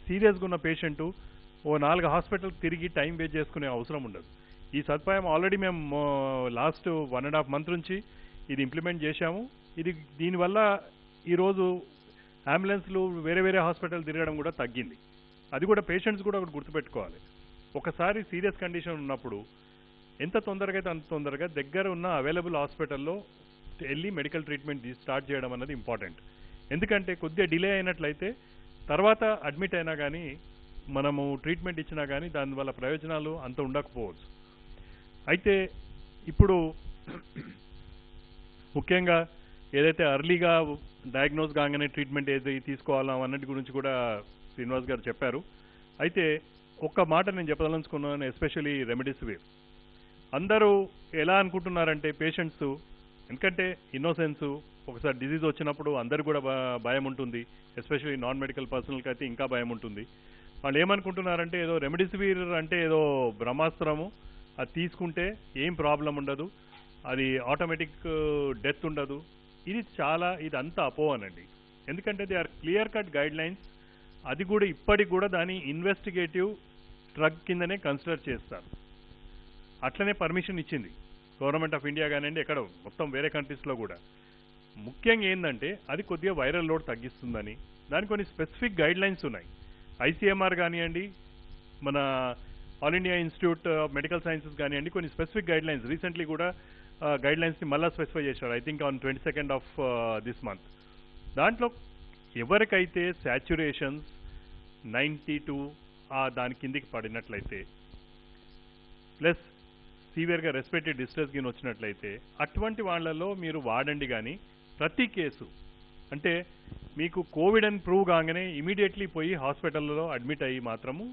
సీరియస్గా ఉన్న పేషెంటు ఓ 4 హాస్పిటల్కి తిరిగి టైం వేస్ట్ చేసుకునే అవసరం ఉండదు. ఈ సదుపాయం ఆల్రెడీ మేము లాస్ట్ 1.5 months నుంచి ఇది ఇంప్లిమెంట్ చేశాము. దీనివల్ల ఈరోజు అంబులెన్స్లు వేరే హాస్పిటల్ తిరగడం కూడా తగ్గింది. అది కూడా పేషెంట్స్ కూడా ఒకటి గుర్తుపెట్టుకోవాలి. ఒకసారి సీరియస్ కండిషన్ ఉన్నప్పుడు ఎంత తొందరగా అయితే అంత తొందరగా దగ్గర ఉన్న అవైలబుల్ హాస్పిటల్లో వెళ్ళి మెడికల్ ట్రీట్మెంట్ స్టార్ట్ చేయడం అన్నది ఇంపార్టెంట్. ఎందుకంటే కొద్దిగా డిలే అయినట్లయితే తర్వాత అడ్మిట్ అయినా కానీ మనము ట్రీట్మెంట్ ఇచ్చినా కానీ దానివల్ల ప్రయోజనాలు అంత ఉండకపోవచ్చు. అయితే ఇప్పుడు ముఖ్యంగా ఏదైతే అర్లీగా డయాగ్నోస్ కాగానే ట్రీట్మెంట్ ఏది తీసుకోవాలో అన్నటి గురించి కూడా శ్రీనివాస్ గారు చెప్పారు. అయితే ఒక్క మాట నేను చెప్పదలుచుకున్నాను, ఎస్పెషల్లీ రెమెడీసివిర్. అందరూ ఎలా అనుకుంటున్నారంటే పేషెంట్స్, ఎందుకంటే ఇన్నోసెన్స్, ఒకసారి డిజీజ్ వచ్చినప్పుడు అందరు కూడా భయం ఉంటుంది. ఎస్పెషల్లీ నాన్ మెడికల్ పర్సనల్కి అయితే ఇంకా భయం ఉంటుంది. వాళ్ళు ఏమనుకుంటున్నారంటే ఏదో రెమెడిసివిర్ అంటే ఏదో బ్రహ్మాస్త్రము, అది తీసుకుంటే ఏం ప్రాబ్లం ఉండదు, అది ఆటోమేటిక్ డెత్ ఉండదు. ఇదంతా అపోహనండి. ఎందుకంటే they are clear cut guidelines. అది కూడా ఇప్పటికి కూడా దాన్ని ఇన్వెస్టిగేటివ్ డ్రగ్ కిందనే కన్సిడర్ చేస్తారు. అట్లనే పర్మిషన్ ఇచ్చింది గవర్నమెంట్ ఆఫ్ ఇండియా కానివ్వండి, ఎక్కడ మొత్తం వేరే కంట్రీస్లో కూడా. ముఖ్యంగా ఏంటంటే అది కొద్దిగా వైరల్ లోడ్ తగ్గిస్తుందని దానికి కొన్ని స్పెసిఫిక్ గైడ్ లైన్స్ ఉన్నాయి. ఐసీఎంఆర్ కానివ్వండి, మన all India institute of medical sciences కానివ్వండి, కొన్ని స్పెసిఫిక్ గైడ్ లైన్స్ రీసెంట్లీ కూడా గైడ్ లైన్స్ని మళ్ళీ స్పెసిఫై చేశారు. I think on 22nd of this month. దాంట్లో ఎవరికైతే శాచ్యురేషన్స్ 92 దాని కిందికి పడినట్లయితే ప్లస్ సివియర్గా రెస్పిరేటరీ డిస్ట్రెస్ గిన్ వచ్చినట్లయితే అటువంటి వాళ్ళలో మీరు వాడండి. కానీ ప్రతి కేసు అంటే మీకు కోవిడ్ అని ప్రూవ్ కాగానే ఇమీడియట్లీ పోయి హాస్పిటల్లో అడ్మిట్ అయ్యి మాత్రము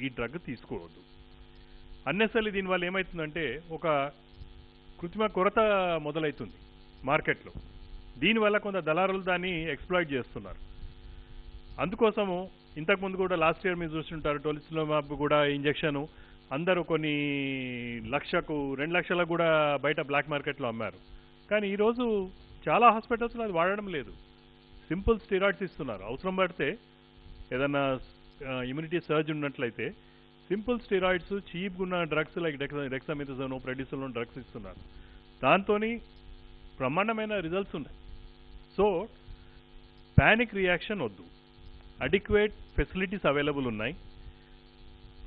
ఈ డ్రగ్ తీసుకోవద్దు. అన్నెసరీ దీనివల్ల ఏమవుతుందంటే ఒక కృత్రిమ కొరత మొదలవుతుంది మార్కెట్లో. దీనివల్ల కొంత దళారులు దాన్ని ఎక్స్ప్లాయిట్ చేస్తున్నారు. అందుకోసము ఇంతకుముందు కూడా లాస్ట్ ఇయర్ మీరు చూస్తుంటారు, టోలిసిలోమాబ్ కూడా ఇంజెక్షన్ అందరూ కొన్ని 1,00,000 2 లక్షలకు కూడా బయట బ్లాక్ మార్కెట్లో అమ్మారు. కానీ ఈరోజు చాలా హాస్పిటల్స్లో అది వాడడం లేదు. సింపుల్ స్టెరాయిడ్స్ ఇస్తున్నారు. అవసరం పడితే ఏదన్నా ఇమ్యూనిటీ సర్జ్ ఉన్నట్లయితే సింపుల్ స్టెరాయిడ్స్, చీప్గా ఉన్న డ్రగ్స్ లైక్ డెక్సామెథాసోన్, ప్రెడిసోలోన్ డ్రగ్స్ ఇస్తున్నారు. దాంతో బ్రహ్మాండమైన రిజల్ట్స్ ఉన్నాయి. సో ప్యానిక్ రియాక్షన్ వద్దు. అడిక్వేట్ ఫెసిలిటీస్ అవైలబుల్ ఉన్నాయి.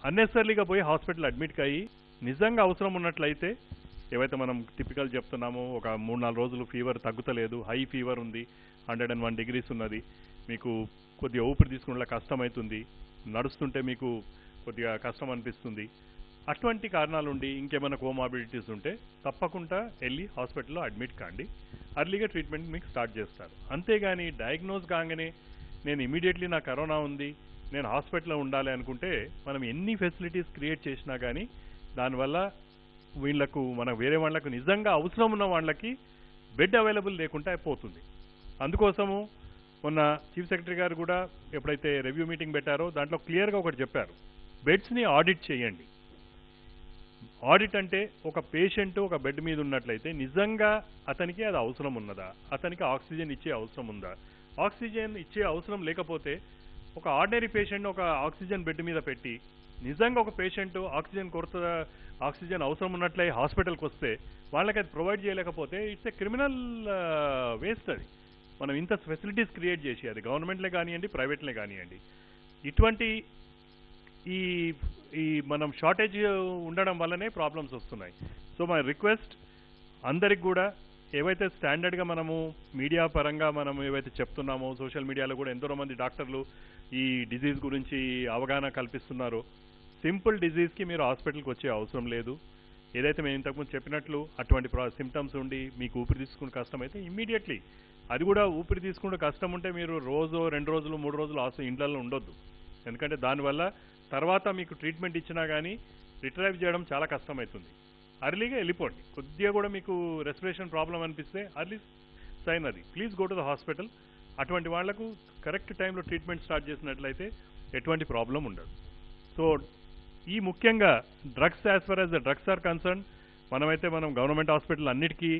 అన్నెసరీగా పోయి హాస్పిటల్ అడ్మిట్ అయ్యి నిజంగా అవసరం ఉన్నట్లయితే ఏవైతే మనం టిపికల్ చెప్తున్నామో, ఒక 3-4 రోజులు ఫీవర్ తగ్గుతలేదు, హై ఫీవర్ ఉంది, 101 degrees ఉన్నది, మీకు కొద్దిగా ఊపిరి తీసుకునేలా కష్టమవుతుంది, నడుస్తుంటే మీకు కొద్దిగా కష్టం అనిపిస్తుంది, అటువంటి కారణాలుండి ఇంకేమైనా కోమార్బిడిటీస్ ఉంటే తప్పకుండా వెళ్ళి హాస్పిటల్లో అడ్మిట్ కాండి. అర్లీగా ట్రీట్మెంట్ మీకు స్టార్ట్ చేస్తారు. అంతేగాని డయాగ్నోజ్ కాగానే నేను ఇమీడియట్లీ నాకు కరోనా ఉంది, నేను హాస్పిటల్లో ఉండాలి అనుకుంటే మనం ఎన్ని ఫెసిలిటీస్ క్రియేట్ చేసినా కానీ దానివల్ల మన వేరే వాళ్ళకు నిజంగా అవసరం ఉన్న వాళ్ళకి బెడ్ అవైలబుల్ లేకుండా అయిపోతుంది. అందుకోసము మొన్న చీఫ్ సెక్రటరీ గారు కూడా ఎప్పుడైతే రివ్యూ మీటింగ్ పెట్టారో దాంట్లో క్లియర్గా ఒకటి చెప్పారు, బెడ్స్ని ఆడిట్ చేయండి. ఆడిట్ అంటే ఒక పేషెంట్ ఒక బెడ్ మీద ఉన్నట్లయితే నిజంగా అతనికి అది అవసరం ఉన్నదా, అతనికి ఆక్సిజన్ ఇచ్చే అవసరం ఉందా, ఆక్సిజన్ ఇచ్చే అవసరం లేకపోతే ఒక ఆర్డినరీ పేషెంట్ ఒక ఆక్సిజన్ బెడ్ మీద పెట్టి నిజంగా ఒక పేషెంట్ ఆక్సిజన్ అవసరం ఉన్నట్లే హాస్పిటల్కి వస్తే వాళ్ళకి అది ప్రొవైడ్ చేయలేకపోతే ఇట్స్ ఎ క్రిమినల్ వేస్ట్. అది మనం ఇంత ఫెసిలిటీస్ క్రియేట్ చేసి, అది గవర్నమెంట్లే కానివ్వండి, ప్రైవేట్లే కానివ్వండి, ఇటువంటి ఈ మనం షార్టేజ్ ఉండడం వల్లనే ప్రాబ్లమ్స్ వస్తున్నాయి. సో మై రిక్వెస్ట్ అందరికి కూడా ఏవైతే స్టాండర్డ్గా మనము మీడియా పరంగా మనం ఏవైతే చెప్తున్నామో, సోషల్ మీడియాలో కూడా ఎంతో మంది డాక్టర్లు ఈ డిజీజ్ గురించి అవగాహన కల్పిస్తున్నారో, సింపుల్ డిజీజ్కి మీరు హాస్పిటల్కి వచ్చే అవసరం లేదు. ఏదైతే మేము ఇంతకుముందు చెప్పినట్లు అటువంటి సిమ్టమ్స్ ఉండి మీకు ఊపిరి తీసుకునే కష్టం అయితే ఇమ్మీడియట్లీ, అది కూడా ఊపిరి తీసుకుంటే కష్టం ఉంటే మీరు రోజు 2 రోజులు 3 రోజులు ఇండ్లలో ఉండొద్దు. ఎందుకంటే దానివల్ల తర్వాత మీకు ట్రీట్మెంట్ ఇచ్చినా కానీ రిట్రైవ్ చేయడం చాలా కష్టమవుతుంది. అర్లీగా వెళ్ళిపోండి. కొద్దిగా కూడా మీకు రెస్పిరేషన్ ప్రాబ్లం అనిపిస్తే అర్లీ సైన్ అది, please go to the hospital. అటువంటి వాళ్లకు కరెక్ట్ టైంలో ట్రీట్మెంట్ స్టార్ట్ చేసినట్లయితే ఎటువంటి ప్రాబ్లం ఉండదు. సో ఈ ముఖ్యంగా drugs, as far as the drugs are concern, మనం గవర్నమెంట్ హాస్పిటల్ అన్నిటికీ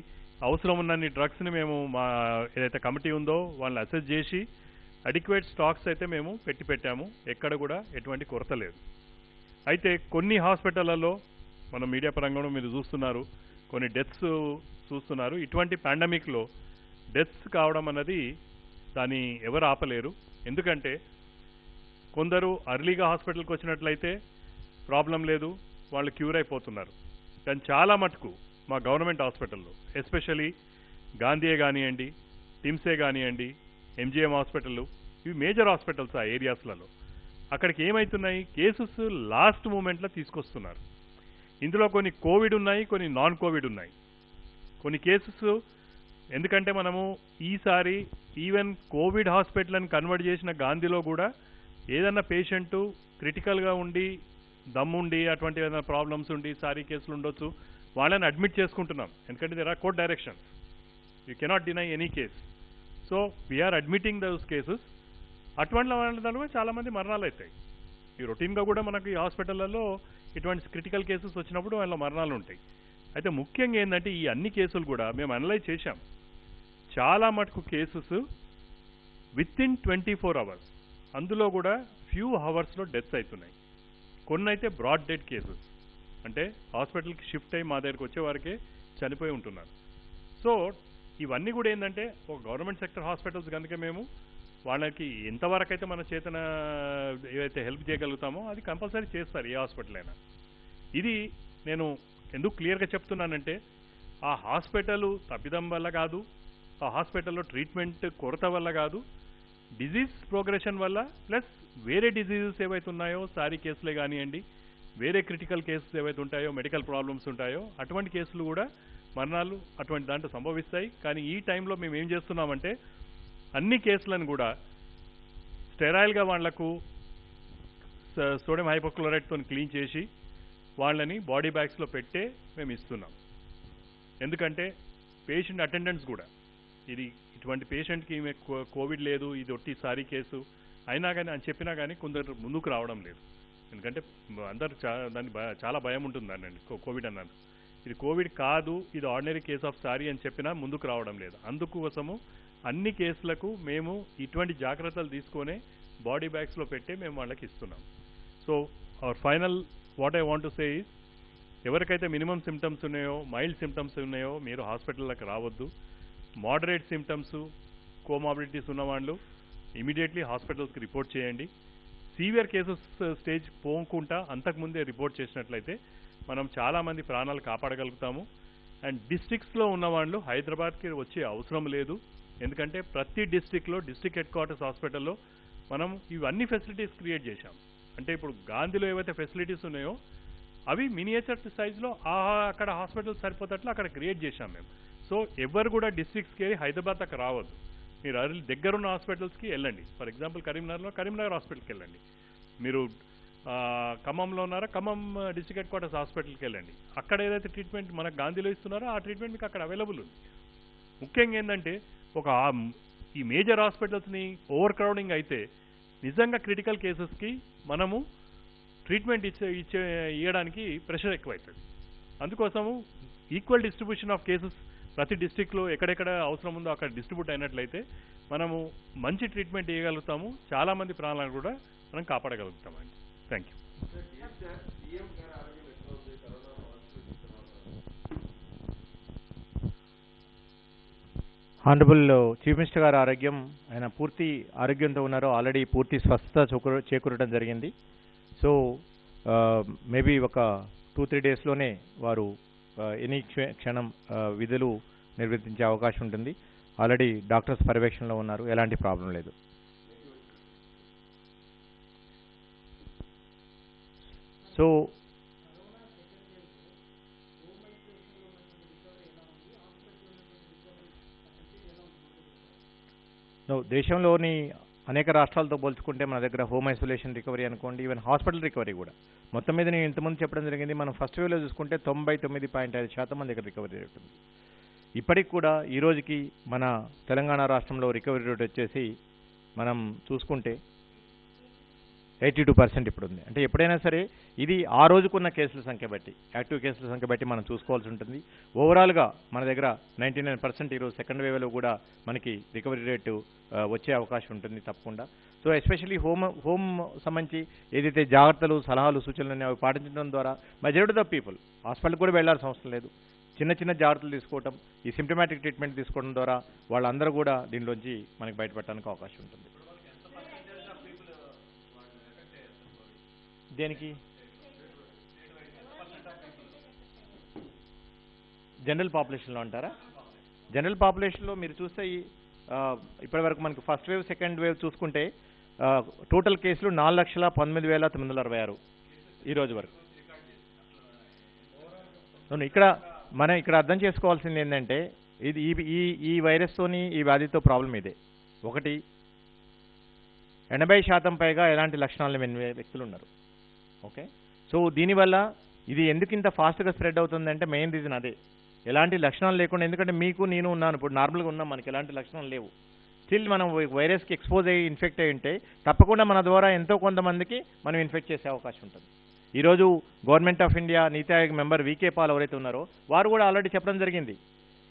అవసరం ఉన్నన్ని డ్రగ్స్ని మేము మా ఏదైతే కమిటీ ఉందో వాళ్ళని అసెస్ చేసి అడిక్వేట్ స్టాక్స్ అయితే మేము పెట్టాము. ఎక్కడ కూడా ఎటువంటి కొరత లేదు. అయితే కొన్ని హాస్పిటళ్లలో మనం మీడియా పరంగా మీరు చూస్తున్నారు, కొన్ని డెత్స్ చూస్తున్నారు. ఇటువంటి పాండమిక్లో డెత్స్ కావడం అన్నది దాన్ని ఎవరు ఆపలేరు. ఎందుకంటే కొందరు అర్లీగా హాస్పిటల్కి వచ్చినట్లయితే ప్రాబ్లం లేదు, వాళ్ళు క్యూర్ అయిపోతున్నారు. కానీ చాలా మటుకు మా గవర్నమెంట్ హాస్పిటల్లో, ఎస్పెషలీ గాంధీయే కానివ్వండి, టిమ్సే కానివ్వండి, ఎంజిఎం హాస్పిటల్, ఇవి మేజర్ హాస్పిటల్స్ ఆ ఏరియాస్లలో, అక్కడికి ఏమవుతున్నాయి, కేసెస్ లాస్ట్ మూమెంట్లో తీసుకొస్తున్నారు. ఇందులో కొన్ని కోవిడ్ ఉన్నాయి, కొన్ని నాన్ కోవిడ్ ఉన్నాయి. కొన్ని కేసెస్ ఎందుకంటే మనము ఈసారి ఈవెన్ కోవిడ్ హాస్పిటల్ అని కన్వర్ట్ చేసిన గాంధీలో కూడా ఏదన్నా పేషెంట్ క్రిటికల్గా ఉండి దమ్ముండి అటువంటి ఏదైనా ప్రాబ్లమ్స్ ఉండి సారీ కేసులు ఉండొచ్చు, వాళ్ళని అడ్మిట్ చేసుకుంటున్నాం. ఎందుకంటే there are court directions, you cannot deny any case. So we are admitting those cases. అటువంటి వాళ్ళలో చాలామంది మరణాలు అవుతాయి. ఈ రొటీన్గా కూడా మనకు ఈ హాస్పిటళ్లలో ఇటువంటి క్రిటికల్ కేసెస్ వచ్చినప్పుడు వాళ్ళ మరణాలు ఉంటాయి. అయితే ముఖ్యంగా ఏంటంటే ఈ అన్ని కేసులు కూడా మేము అనలైజ్ చేశాం. చాలా మటుకు కేసెస్ విత్ ఇన్ 24 hours, అందులో కూడా ఫ్యూ అవర్స్లో డెత్స్ అవుతున్నాయి. కొన్ని అయితే బ్రాడ్ డెడ్ కేసెస్, అంటే హాస్పిటల్కి షిఫ్ట్ అయ్యి మా దగ్గరికి వచ్చే వారికే చనిపోయి ఉంటున్నారు. సో ఇవన్నీ కూడా ఏంటంటే ఒక గవర్నమెంట్ సెక్టర్ హాస్పిటల్స్ కనుక మేము వాళ్ళకి ఎంతవరకు అయితే మన చేతన ఏవైతే హెల్ప్ చేయగలుగుతామో అది కంపల్సరీ చేస్తారు ఏ హాస్పిటల్ అయినా. ఇది నేను ఎందుకు క్లియర్గా చెప్తున్నానంటే ఆ హాస్పిటల్ తప్పిదం వల్ల కాదు, ఆ హాస్పిటల్లో ట్రీట్మెంట్ కొరత వల్ల కాదు, డిజీజ్ ప్రోగ్రెషన్ వల్ల, ప్లస్ వేరే డిజీజెస్ ఏవైతే ఉన్నాయో సారీ కేసులే కానివ్వండి, వేరే క్రిటికల్ కేసెస్ ఏవైతే ఉంటాయో, మెడికల్ ప్రాబ్లమ్స్ ఉంటాయో అటువంటి కేసులు కూడా మరణాలు అటువంటి దాంట్లో సంభవిస్తాయి. కానీ ఈ టైంలో మేము ఏం చేస్తున్నామంటే అన్ని కేసులను కూడా స్టెరాయిల్గా వాళ్లకు సోడియం హైపోక్లోరైడ్తో క్లీన్ చేసి వాళ్ళని బాడీ బ్యాగ్స్లో పెట్టే మేము ఇస్తున్నాం. ఎందుకంటే పేషెంట్ అటెండెంట్స్ కూడా ఇది ఇటువంటి పేషెంట్కి ఈమె కోవిడ్ లేదు, ఇది ఒట్టిసారి కేసు అయినా కానీ అని చెప్పినా కానీ కొందరు ముందుకు రావడం లేదు. ఎందుకంటే అందరు దాన్ని చాలా భయం ఉంటుంది అనండి కోవిడ్ అన్నారు. ఇది కోవిడ్ కాదు, ఇది ఆర్డినరీ కేస్ ఆఫ్ సారీ అని చెప్పినా ముందుకు రావడం లేదు. అందుకోసము అన్ని కేసులకు మేము ఇటువంటి జాగ్రత్తలు తీసుకొనే బాడీ బ్యాగ్స్లో పెట్టే మేము వాళ్ళకి ఇస్తున్నాం. So our final what I want to say is, ఎవరికైతే మినిమం సిమ్టమ్స్ ఉన్నాయో, మైల్డ్ సిమ్టమ్స్ ఉన్నాయో మీరు హాస్పిటల్లోకి రావద్దు. మోడరేట్ సిమ్టమ్స్, కోమార్బిడిటీస్ ఉన్నవాళ్ళు ఇమీడియట్లీ హాస్పిటల్స్కి రిపోర్ట్ చేయండి. సీవియర్ కేసెస్ స్టేజ్ పోకుండా అంతకుముందే రిపోర్ట్ చేసినట్లయితే మనం చాలామంది ప్రాణాలు కాపాడగలుగుతాము. అండ్ డిస్ట్రిక్ట్స్లో ఉన్నవాళ్ళు హైదరాబాద్కి వచ్చే అవసరం లేదు. ఎందుకంటే ప్రతి డిస్ట్రిక్ట్లో డిస్ట్రిక్ట్ హెడ్ క్వార్టర్స్ హాస్పిటల్లో మనం ఇవన్నీ ఫెసిలిటీస్ క్రియేట్ చేశాం. అంటే ఇప్పుడు గాంధీలో ఏవైతే ఫెసిలిటీస్ ఉన్నాయో అవి మినియేచర్ సైజ్లో అక్కడ హాస్పిటల్ సరిపోతట్లు అక్కడ క్రియేట్ చేశాం మేము. సో ఎవరు కూడా డిస్ట్రిక్ట్స్కి హైదరాబాద్ దాకా రావద్దు. మీరు దగ్గరున్న హాస్పిటల్స్కి వెళ్ళండి. ఫర్ ఎగ్జాంపుల్ కరీంనగర్లో కరీంనగర్ హాస్పిటల్కి వెళ్ళండి. మీరు ఖమ్మంలో ఉన్నారా, ఖమ్మం డిస్ట్రిక్ట్ హెడ్ క్వార్టర్స్ హాస్పిటల్కి వెళ్ళండి. అక్కడ ఏదైతే ట్రీట్మెంట్ మనకు గాంధీలో ఇస్తున్నారో ఆ ట్రీట్మెంట్ మీకు అక్కడ అవైలబుల్ ఉంది. ముఖ్యంగా ఏంటంటే ఈ మేజర్ హాస్పిటల్స్ని ఓవర్ క్రౌడింగ్ అయితే నిజంగా క్రిటికల్ కేసెస్కి మనము ట్రీట్మెంట్ ఇవ్వడానికి ప్రెషర్ ఎక్కువవుతుంది. అందుకోసము ఈక్వల్ డిస్ట్రిబ్యూషన్ ఆఫ్ కేసెస్ ప్రతి డిస్ట్రిక్ట్లో ఎక్కడెక్కడ అవసరం ఉందో అక్కడ డిస్ట్రిబ్యూట్ అయినట్లయితే మనము మంచి ట్రీట్మెంట్ ఇవ్వగలుగుతాము, చాలామంది ప్రాణాలను కూడా మనం కాపాడగలుగుతామండి. Thank you. Honourable chief minister గారి ఆరోగ్యం, ఆయన పూర్తి ఆరోగ్యంతో ఉన్నారు. ఆల్రెడీ పూర్తి స్వస్థత చేకూరడం జరిగింది. సో మేబీ ఒక 2-3 డేస్లోనే వారు ఎనీ క్షణం విధులు నిర్వర్తించే అవకాశం ఉంటుంది. ఆల్రెడీ డాక్టర్స్ పర్యవేక్షణలో ఉన్నారు, ఎలాంటి ప్రాబ్లం లేదు. సో దేశంలోని అనేక రాష్ట్రాలతో పోల్చుకుంటే మన దగ్గర హోమ్ ఐసోలేషన్ రికవరీ అనుకోండి, ఈవెన్ హాస్పిటల్ రికవరీ కూడా మొత్తం మీద నేను ఇంతకుముందు చెప్పడం జరిగింది. మనం ఫస్ట్ వేవ్లో చూసుకుంటే 99.5% మన దగ్గర రికవరీ రేట్ ఉంది. ఇప్పటికి కూడా ఈ రోజుకి మన తెలంగాణ రాష్ట్రంలో రికవరీ రేట్ వచ్చేసి మనం చూసుకుంటే 82% ఇప్పుడు ఉంది. అంటే ఎప్పుడైనా సరే ఇది ఆ రోజుకున్న కేసుల సంఖ్య బట్టి, యాక్టివ్ కేసుల సంఖ్య బట్టి మనం చూసుకోవాల్సి ఉంటుంది. ఓవరాల్గా మన దగ్గర 99% ఈరోజు సెకండ్ వేవ్లో కూడా మనకి రికవరీ రేటు వచ్చే అవకాశం ఉంటుంది తప్పకుండా. సో ఎస్పెషల్లీ హోమ్ సంబంధించి ఏదైతే జాగ్రత్తలు, సలహాలు, సూచనలు అవి పాటించడం ద్వారా మెజారిటీ ఆఫ్ పీపుల్ హాస్పిటల్కి కూడా వెళ్లాల్సిన అవసరం లేదు. చిన్న చిన్న జాగ్రత్తలు తీసుకోవటం, ఈ సిమ్టమాటిక్ ట్రీట్మెంట్ తీసుకోవడం ద్వారా వాళ్ళందరూ కూడా దీనిలోంచి మనకి బయటపడడానికి అవకాశం ఉంటుంది. దేనికి జనరల్ పాపులేషన్లో అంటారా? జనరల్ పాపులేషన్లో మీరు చూస్తే ఇప్పటి వరకు మనకి ఫస్ట్ వేవ్, సెకండ్ వేవ్ చూసుకుంటే టోటల్ కేసులు 4,19,966 ఈ రోజు వరకు. ఇక్కడ అర్థం చేసుకోవాల్సింది ఏంటంటే ఇది ఈ వైరస్తోని, ఈ వ్యాధితో ప్రాబ్లం ఇదే. ఒకటి, 80% పైగా ఎలాంటి లక్షణాలు లేని వ్యక్తులు ఉన్నారు. ఓకే, సో దీనివల్ల ఇది ఎందుకు ఇంత ఫాస్ట్గా స్ప్రెడ్ అవుతుందంటే మెయిన్ రీజన్ అదే, ఎలాంటి లక్షణాలు లేకుండా. ఎందుకంటే మీకు నేను ఉన్నాను, ఇప్పుడు నార్మల్గా ఉన్నాం, మనకి ఎలాంటి లక్షణాలు లేవు. స్టిల్ మనం వైరస్కి ఎక్స్పోజ్ అయ్యి ఇన్ఫెక్ట్ అయ్యి ఉంటే తప్పకుండా మన ద్వారా ఎంతో కొంతమందికి మనం ఇన్ఫెక్ట్ చేసే అవకాశం ఉంటుంది. ఈరోజు government of India NITI Aayog member VK Paul ఎవరైతే ఉన్నారో వారు కూడా ఆల్రెడీ చెప్పడం జరిగింది,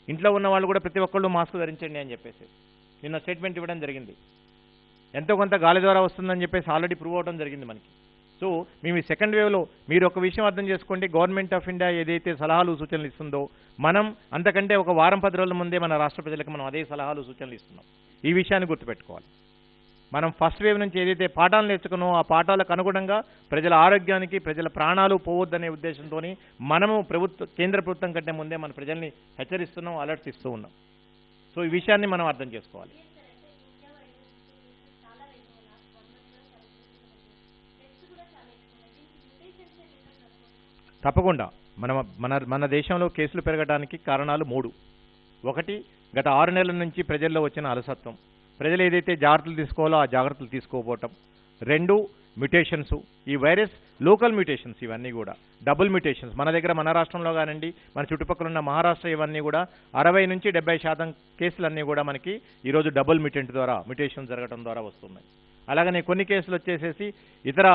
ఇంట్లో ఉన్న వాళ్ళు కూడా ప్రతి ఒక్కళ్ళు మాస్క్ ధరించండి అని చెప్పేసి నిన్న స్టేట్మెంట్ ఇవ్వడం జరిగింది. ఎంతో కొంత గాలి ద్వారా వస్తుందని చెప్పేసి ఆల్రెడీ ప్రూవ్ అవడం జరిగింది మనకి. సో మేము ఈ సెకండ్ వేవ్లో మీరు ఒక విషయం అర్థం చేసుకోండి, గవర్నమెంట్ ఆఫ్ ఇండియా ఏదైతే సలహాలు సూచనలు ఇస్తుందో మనం అంతకంటే ఒక వారం 10 రోజుల ముందే మన రాష్ట్ర ప్రజలకు మనం అదే సలహాలు సూచనలు ఇస్తున్నాం. ఈ విషయాన్ని గుర్తుపెట్టుకోవాలి. మనం ఫస్ట్ వేవ్ నుంచి ఏదైతే పాఠాలు నేర్చుకున్నామో ఆ పాఠాలకు అనుగుణంగా ప్రజల ఆరోగ్యానికి, ప్రజల ప్రాణాలు పోవద్దనే ఉద్దేశంతో మనము కేంద్ర ప్రభుత్వం కంటే ముందే మన ప్రజల్ని హెచ్చరిస్తున్నాం, అలర్ట్స్ ఇస్తూ ఉన్నాం. సో ఈ విషయాన్ని మనం అర్థం చేసుకోవాలి. తప్పకుండా మన దేశంలో కేసులు పెరగడానికి కారణాలు 3. ఒకటి, గత 6 నెలల నుంచి ప్రజల్లో వచ్చిన అలసత్వం, ప్రజలు ఏదైతే జాగ్రత్తలు తీసుకోవాలో ఆ జాగ్రత్తలు తీసుకోకపోవటం. 2, మ్యుటేషన్స్. ఈ వైరస్ లోకల్ మ్యుటేషన్స్, ఇవన్నీ కూడా డబుల్ మ్యుటేషన్స్. మన దగ్గర మన రాష్ట్రంలో కానివ్వండి, మన చుట్టుపక్కల ఉన్న మహారాష్ట్ర, ఇవన్నీ కూడా 60 నుంచి 70% కేసులన్నీ కూడా మనకి ఈరోజు డబుల్ మ్యుటేషన్ జరగడం ద్వారా వస్తున్నాయి. అలాగనే కొన్ని కేసులు వచ్చేసేసి ఇతర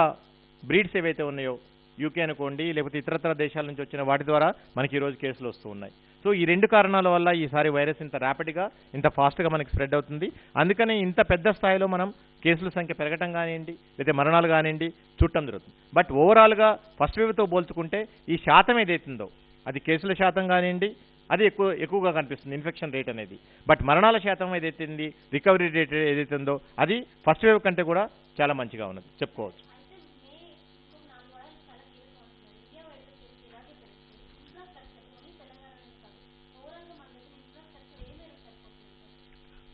బ్రీడ్స్ ఏవైతే ఉన్నాయో, యూకే అనుకోండి, లేకపోతే ఇతరత్ర దేశాల నుంచి వచ్చిన వాటి ద్వారా మనకి ఈరోజు కేసులు వస్తూ ఉన్నాయి. సో ఈ 2 కారణాల వల్ల ఈసారి వైరస్ ఇంత ర్యాపిడ్గా, ఇంత ఫాస్ట్గా మనకి స్ప్రెడ్ అవుతుంది. అందుకని ఇంత పెద్ద స్థాయిలో మనం కేసుల సంఖ్య పెరగటం కానివ్వండి, లేకపోతే మరణాలు కానివ్వండి చూడటం జరుగుతుంది. బట్ ఓవరాల్గా ఫస్ట్ వేవ్తో పోల్చుకుంటే ఈ శాతం ఏదైతుందో, అది కేసుల శాతం కానివ్వండి, అది ఎక్కువగా కనిపిస్తుంది, ఇన్ఫెక్షన్ రేట్ అనేది. బట్ మరణాల శాతం ఏదైతే ఉంది, రికవరీ రేట్ ఏదైతే ఉందో అది ఫస్ట్ వేవ్ కంటే కూడా చాలా మంచిగా ఉన్నది చెప్పుకోవచ్చు.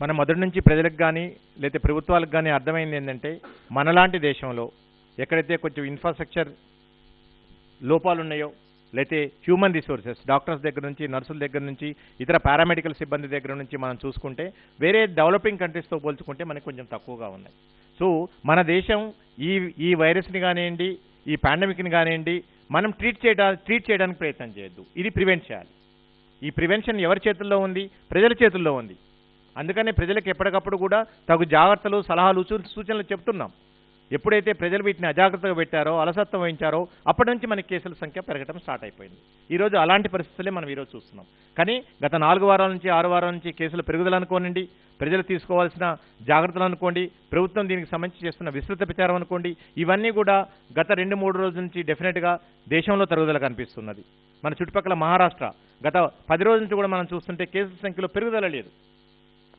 మనం మొదటి నుంచి ప్రజలకు కానీ లేకపోతే ప్రభుత్వాలకు కానీ అర్థమైంది ఏంటంటే, మనలాంటి దేశంలో ఎక్కడైతే కొంచెం ఇన్ఫ్రాస్ట్రక్చర్ లోపాలు ఉన్నాయో, లేకపోతే హ్యూమన్ రిసోర్సెస్, డాక్టర్స్ దగ్గర నుంచి, నర్సుల దగ్గర నుంచి, ఇతర పారామెడికల్ సిబ్బంది దగ్గర నుంచి మనం చూసుకుంటే వేరే డెవలపింగ్ కంట్రీస్తో పోల్చుకుంటే మనకి కొంచెం తక్కువగా ఉన్నాయి. సో మన దేశం ఈ వైరస్ని కానివ్వండి, ఈ పాండమిక్ని కానివ్వండి, మనం ట్రీట్ చేయడానికి ప్రయత్నం చేయొద్దు. ఇది ప్రివెంట్ చేయాలి. ఈ ప్రివెన్షన్ ఎవరి చేతుల్లో ఉంది? ప్రజల చేతుల్లో ఉంది. అందుకని ప్రజలకు ఎప్పటికప్పుడు కూడా తగు జాగ్రత్తలు, సలహాలు, సూచనలు చెప్తున్నాం. ఎప్పుడైతే ప్రజలు వీటిని అజాగ్రత్తగా పెట్టారో, అలసత్వం వహించారో అప్పటి నుంచి మనకి కేసుల సంఖ్య పెరగడం స్టార్ట్ అయిపోయింది. ఈరోజు అలాంటి పరిస్థితులే మనం ఈరోజు చూస్తున్నాం. కానీ గత 4 వారాల నుంచి 6 వారాల నుంచి కేసుల పెరుగుదల అనుకోండి, ప్రజలు తీసుకోవాల్సిన జాగ్రత్తలు అనుకోండి, ప్రభుత్వం దీనికి సంబంధించి చేస్తున్న విస్తృత ప్రచారం అనుకోండి, ఇవన్నీ కూడా గత 2-3 రోజుల నుంచి డెఫినెట్గా దేశంలో తరుగుదల కనిపిస్తున్నది. మన చుట్టుపక్కల మహారాష్ట్ర గత 10 రోజుల నుంచి కూడా మనం చూస్తుంటే కేసుల సంఖ్యలో పెరుగుదల లేదు.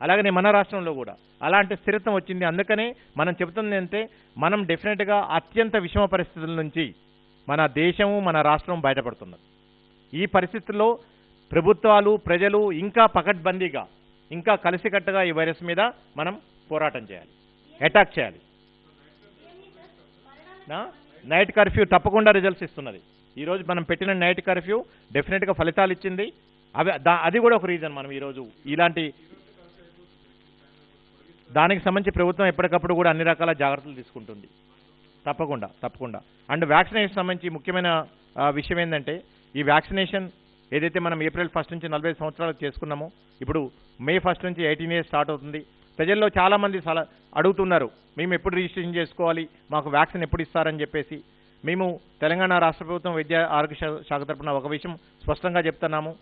అలాగనే మన రాష్ట్రంలో కూడా అలాంటి స్థిరత్వం వచ్చింది. అందుకనే మనం చెబుతుంది అంటే, మనం డెఫినెట్గా అత్యంత విషమ పరిస్థితుల నుంచి మన దేశము, మన రాష్ట్రం బయటపడుతున్నది. ఈ పరిస్థితుల్లో ప్రభుత్వాలు, ప్రజలు ఇంకా పకడ్బందీగా, ఇంకా కలిసికట్టుగా ఈ వైరస్ మీద మనం పోరాటం చేయాలి, అటాక్ చేయాలి. నైట్ కర్ఫ్యూ తప్పకుండా రిజల్ట్స్ ఇస్తున్నది. ఈరోజు మనం పెట్టిన నైట్ కర్ఫ్యూ డెఫినెట్గా ఫలితాలు ఇచ్చింది. అది కూడా ఒక రీజన్. మనం ఈరోజు ఇలాంటి దానికి సంబంధించి ప్రభుత్వం ఎప్పటికప్పుడు కూడా అన్ని రకాల జాగ్రత్తలు తీసుకుంటుంది. తప్పకుండా. అండ్ వ్యాక్సినేషన్ సంబంధించి ముఖ్యమైన విషయం ఏంటంటే, ఈ వ్యాక్సినేషన్ ఏదైతే మనం ఏప్రిల్ 1 నుంచి 45 సంవత్సరాలకు చేసుకున్నామో, ఇప్పుడు మే 1 నుంచి 18 ఇయర్స్ స్టార్ట్ అవుతుంది. ప్రజల్లో చాలామంది అడుగుతున్నారు, మేము ఎప్పుడు రిజిస్ట్రేషన్ చేసుకోవాలి, మాకు వ్యాక్సిన్ ఎప్పుడు ఇస్తారని చెప్పేసి. మేము తెలంగాణ రాష్ట్ర ప్రభుత్వం విద్యా ఆరోగ్య శాఖ తరఫున ఒక విషయం స్పష్టంగా చెప్తున్నాము.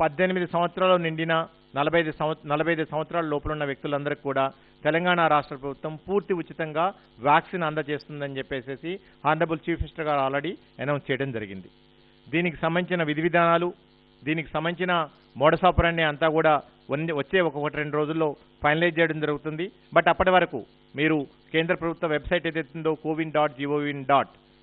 18 సంవత్సరాలు నిండిన 45 సంవత్సరాల లోపల ఉన్న వ్యక్తులందరికీ కూడా తెలంగాణ రాష్ట్ర ప్రభుత్వం పూర్తి ఉచితంగా వ్యాక్సిన్ అందజేస్తుందని చెప్పేసి హానరబుల్ చీఫ్ మినిస్టర్ గారు ఆల్రెడీ అనౌన్స్ చేయడం జరిగింది. దీనికి సంబంధించిన విధి విధానాలు, దీనికి సంబంధించిన మోడస్ ఆపరాండి అంతా కూడా వచ్చే 1-2 రోజుల్లో ఫైనలైజ్ చేయడం జరుగుతుంది. బట్ అప్పటి వరకు మీరు కేంద్ర ప్రభుత్వ వెబ్సైట్ ఏదైతుందో cowin.gov.in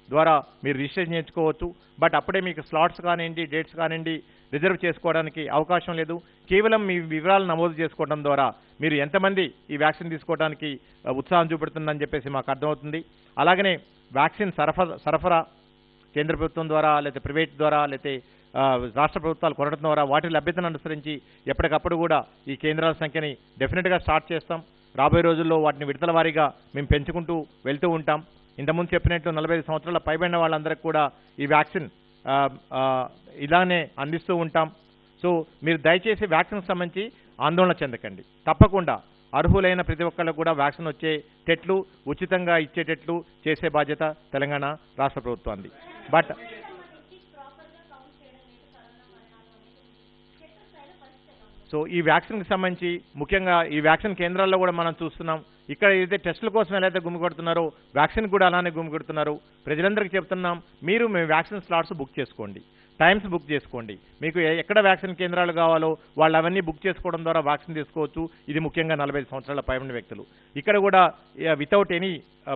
ద్వారా మీరు రిజిస్ట్రేషన్ చేసుకోవచ్చు. బట్ అప్పుడే మీకు స్లాట్స్ కానివ్వండి, డేట్స్ కానివ్వండి రిజర్వ్ చేసుకోవడానికి అవకాశం లేదు. కేవలం మీ వివరాలు నమోదు చేసుకోవడం ద్వారా మీరు ఎంతమంది ఈ వ్యాక్సిన్ తీసుకోవడానికి ఉత్సాహం చూపెడుతుందని చెప్పేసి మాకు అర్థమవుతుంది. అలాగనే వ్యాక్సిన్ సరఫరా కేంద్ర ప్రభుత్వం ద్వారా, లేకపోతే ప్రైవేట్ ద్వారా, లేకపోతే రాష్ట్ర ప్రభుత్వాలు కొనడం ద్వారా వాటి లభ్యతను అనుసరించి ఎప్పటికప్పుడు కూడా ఈ కేంద్రాల సంఖ్యని డెఫినెట్గా స్టార్ట్ చేస్తాం. రాబోయే రోజుల్లో వాటిని విడతల వారీగా మేము పెంచుకుంటూ వెళ్తూ ఉంటాం. ఇంతకుముందు చెప్పినట్లు 45 సంవత్సరాల పైబడిన వాళ్ళందరికీ కూడా ఈ వ్యాక్సిన్ ఇలానే అందిస్తూ ఉంటాం. సో మీరు దయచేసి వ్యాక్సిన్కి సంబంధించి ఆందోళన చెందకండి. తప్పకుండా అర్హులైన ప్రతి ఒక్కళ్ళకు కూడా వ్యాక్సిన్ వచ్చేటట్లు ఉచితంగా ఇచ్చేటట్లు చేసే బాధ్యత తెలంగాణ రాష్ట్ర ప్రభుత్వాన్ని. బట్ సో ఈ వ్యాక్సిన్కి సంబంధించి ముఖ్యంగా ఈ వ్యాక్సిన్ కేంద్రాల్లో కూడా మనం చూస్తున్నాం. ఇక్కడ ఏదైతే టెస్టుల కోసం ఎలా అయితే గుమికొడుతున్నారో వ్యాక్సిన్ కూడా అలానే గుమికొడుతున్నారు. ప్రజలందరికీ చెప్తున్నాం, మీరు మీ వ్యాక్సిన్ స్లాట్స్ బుక్ చేసుకోండి, టైమ్స్ బుక్ చేసుకోండి. మీకు ఎక్కడ వ్యాక్సిన్ కేంద్రాలు కావాలో వాళ్ళు అవన్నీ బుక్ చేసుకోవడం ద్వారా వ్యాక్సిన్ తీసుకోవచ్చు. ఇది ముఖ్యంగా 45 సంవత్సరాల పైబడిన వ్యక్తులు. ఇక్కడ కూడా వితౌట్ ఎనీ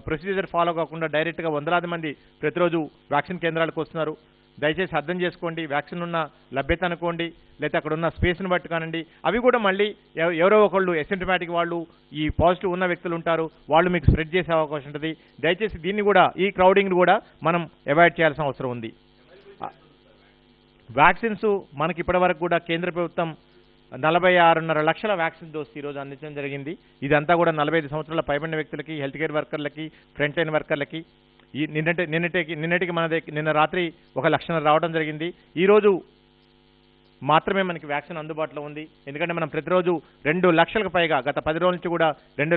ప్రొసీజర్ ఫాలో కాకుండా డైరెక్ట్గా వందలాది మంది ప్రతిరోజు వ్యాక్సిన్ కేంద్రాలకు వస్తున్నారు. దయచేసి అర్థం చేసుకోండి. వ్యాక్సిన్ ఉన్న లభ్యత అనుకోండి, లేకపోతే అక్కడ ఉన్న స్పేస్ని బట్టి కానండి, అవి కూడా మళ్ళీ ఎవరో ఒకళ్ళు ఎసిమ్టమాటిక్ వాళ్ళు ఈ పాజిటివ్ ఉన్న వ్యక్తులు ఉంటారు, వాళ్ళు మీకు స్ప్రెడ్ చేసే అవకాశం ఉంటుంది. దయచేసి దీన్ని కూడా ఈ క్రౌడింగ్ని కూడా మనం అవాయిడ్ చేయాల్సిన అవసరం ఉంది. వ్యాక్సిన్స్ మనకి ఇప్పటివరకు కూడా కేంద్ర ప్రభుత్వం 46.5 లక్షల వ్యాక్సిన్ డోస్ ఈరోజు అందించడం జరిగింది. ఇదంతా కూడా 45 సంవత్సరాల పైబడిన వ్యక్తులకి, హెల్త్ కేర్ వర్కర్లకి, ఫ్రంట్ లైన్ వర్కర్లకి. ఈ నిన్నటికి నిన్న రాత్రి 1 లక్ష రావడం జరిగింది. ఈరోజు మాత్రమే మనకి వ్యాక్సిన్ అందుబాటులో ఉంది. ఎందుకంటే మనం ప్రతిరోజు 2 లక్షలకు పైగా గత 10 రోజుల నుంచి కూడా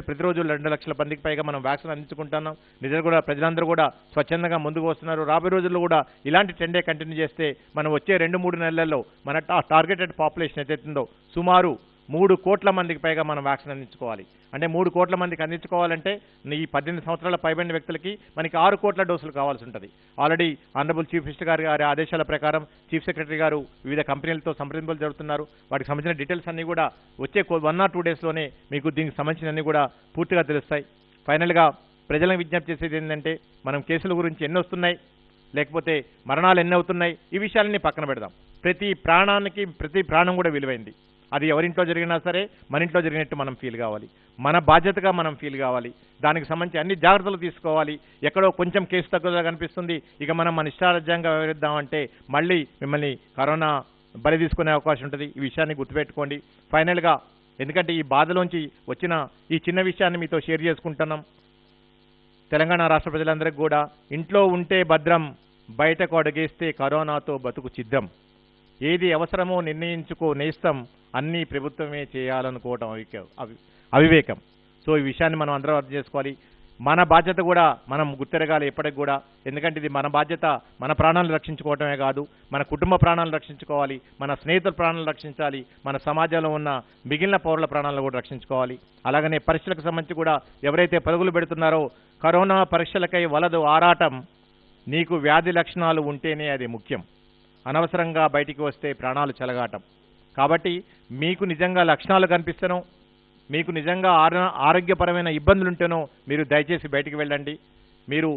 ప్రతిరోజు 2 లక్షల మందికి పైగా మనం వ్యాక్సిన్ అందించుకుంటున్నాం. నిజంగా కూడా ప్రజలందరూ కూడా స్వచ్ఛందంగా ముందుకు వస్తున్నారు. రాబోయే రోజుల్లో కూడా ఇలాంటి ట్రెండే కంటిన్యూ చేస్తే మనం వచ్చే 2-3 నెలల్లో మన టార్గెటెడ్ పాపులేషన్ ఏదైతుందో సుమారు 3 కోట్ల మందికి పైగా మనం వ్యాక్సిన్ అందించుకోవాలి. అంటే 3 కోట్ల మందికి అందించుకోవాలంటే ఈ 18 సంవత్సరాల పైబడిన వ్యక్తులకి మనకి 6 కోట్ల డోసులు కావాల్సి ఉంటుంది. ఆల్రెడీ ఆనరబుల్ చీఫ్ మినిస్టర్ గారి ఆదేశాల ప్రకారం చీఫ్ సెక్రటరీ గారు వివిధ కంపెనీలతో సంప్రదింపులు జరుపుతున్నారు. వాటికి సంబంధించిన డీటెయిల్స్ అన్నీ కూడా వచ్చే 1 or 2 డేస్లోనే మీకు దీనికి సంబంధించినవన్నీ కూడా పూర్తిగా తెలుస్తాయి. ఫైనల్గా ప్రజలకు విజ్ఞప్తి చేసేది ఏంటంటే, మనం కేసుల గురించి ఎన్ని వస్తున్నాయి, లేకపోతే మరణాలు ఎన్ని అవుతున్నాయి, ఈ విషయాలన్నీ పక్కన పెడదాం. ప్రతి ప్రాణం కూడా విలువైంది. అది ఎవరింట్లో జరిగినా సరే మన ఇంట్లో జరిగినట్టు మనం ఫీల్ కావాలి, మన బాధ్యతగా మనం ఫీల్ కావాలి. దానికి సంబంధించి అన్ని జాగ్రత్తలు తీసుకోవాలి. ఎక్కడో కొంచెం కేసు తక్కువగా కనిపిస్తుంది, ఇక మనం మన ఇష్టారాజ్యంగా వ్యవహరిద్దామంటే మళ్ళీ మిమ్మల్ని కరోనా బలి తీసుకునే అవకాశం ఉంటుంది. ఈ విషయాన్ని గుర్తుపెట్టుకోండి. ఫైనల్గా ఎందుకంటే ఈ బాధలోంచి వచ్చిన ఈ చిన్న విషయాన్ని మీతో షేర్ చేసుకుంటున్నాం. తెలంగాణ రాష్ట్ర ప్రజలందరికీ కూడా ఇంట్లో ఉంటే భద్రం, బయటకు అడుగేస్తే కరోనాతో బతుకు చిద్దం. ఏది అవసరమో నిర్ణయించుకో నేస్తం, అన్నీ ప్రభుత్వమే చేయాలనుకోవటం అవివేకం. సో ఈ విషయాన్ని మనం అందరం అర్థం చేసుకోవాలి. మన బాధ్యత కూడా మనం గుర్తెరగాలి ఎప్పటికి కూడా. ఎందుకంటే ఇది మన బాధ్యత. మన ప్రాణాలను రక్షించుకోవటమే కాదు, మన కుటుంబ ప్రాణాలను రక్షించుకోవాలి, మన స్నేహితుల ప్రాణాలను రక్షించాలి, మన సమాజంలో ఉన్న మిగిలిన పౌరుల ప్రాణాలను కూడా రక్షించుకోవాలి. అలాగనే పరీక్షలకు సంబంధించి కూడా ఎవరైతే పరుగులు పెడుతున్నారో, కరోనా పరీక్షలకై వలదు ఆరాటం, నీకు వ్యాధి లక్షణాలు ఉంటేనే అది ముఖ్యం. అనవసరంగా బయటికి వస్తే ప్రాణాలు చెలగాటం. కాబట్టి మీకు నిజంగా లక్షణాలు కనిపిస్తేనో, మీకు నిజంగా ఆరోగ్యపరమైన ఇబ్బందులుంటేనో మీరు దయచేసి బయటికి వెళ్ళండి. మీరు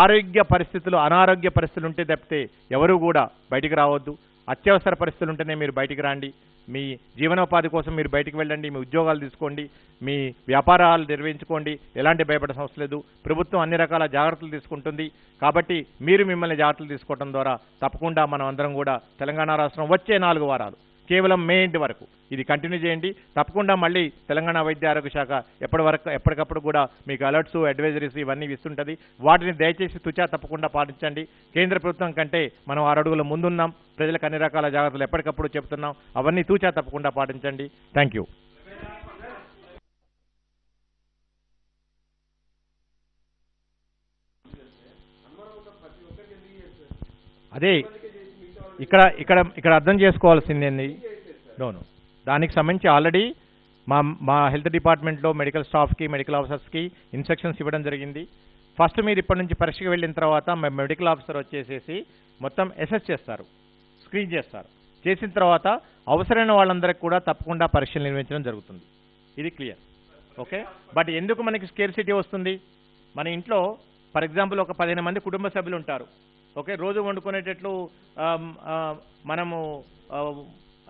ఆరోగ్య పరిస్థితులు, అనారోగ్య పరిస్థితులు ఉంటే తప్పితే ఎవరూ కూడా బయటికి రావద్దు. అత్యవసర పరిస్థితులు ఉంటేనే మీరు బయటికి రండి. మీ జీవనోపాధి కోసం మీరు బయటికి వెళ్ళండి, మీ ఉద్యోగాలు తీసుకోండి, మీ వ్యాపారాలు నిర్వహించుకోండి. ఎలాంటి భయపడే సమస్య లేదు. ప్రభుత్వం అన్ని రకాల జాగ్రత్తలు తీసుకుంటుంది. కాబట్టి మీరు మిమ్మల్ని జాగ్రత్తలు తీసుకోవడం ద్వారా తప్పకుండా మనం అందరం కూడా తెలంగాణ రాష్ట్రం వచ్చే 4 వారాలు కేవలం మే ఎండ్ వరకు ఇది కంటిన్యూ చేయండి. తప్పకుండా మళ్ళీ తెలంగాణ వైద్య ఆరోగ్య శాఖ ఎప్పటికప్పుడు కూడా మీకు అలర్ట్స్, అడ్వైజరీస్ ఇవన్నీ ఇస్తుంటుంది. వాటిని దయచేసి తుచా తప్పకుండా పాటించండి. కేంద్ర ప్రభుత్వం కంటే మనం 6 అడుగుల ముందున్నాం. ప్రజలకు అన్ని రకాల జాగ్రత్తలు ఎప్పటికప్పుడు చెప్తున్నాం. అవన్నీ తూచా తప్పకుండా పాటించండి. Thank you. అదే ఇక్కడ అర్థం చేసుకోవాల్సింది దానికి సంబంధించి ఆల్రెడీ మా హెల్త్ డిపార్ట్మెంట్లో మెడికల్ స్టాఫ్కి, మెడికల్ ఆఫీసర్స్కి ఇన్స్ట్రక్షన్స్ ఇవ్వడం జరిగింది. ఫస్ట్ మీరు ఇప్పటి నుంచి పరీక్షకు వెళ్ళిన తర్వాత మెడికల్ ఆఫీసర్ వచ్చేసేసి మొత్తం అసెస్ చేస్తారు, స్క్రీన్ చేస్తారు. చేసిన తర్వాత అవసరమైన వాళ్ళందరికీ కూడా తప్పకుండా పరీక్షలు నిర్వహించడం జరుగుతుంది. ఇది క్లియర్. ఓకే. బట్ ఎందుకు మనకి స్కేర్సిటీ వస్తుంది? మన ఇంట్లో ఫర్ ఎగ్జాంపుల్ ఒక 15 మంది కుటుంబ సభ్యులు ఉంటారు. ఓకే. రోజు వండుకునేటట్లు మనము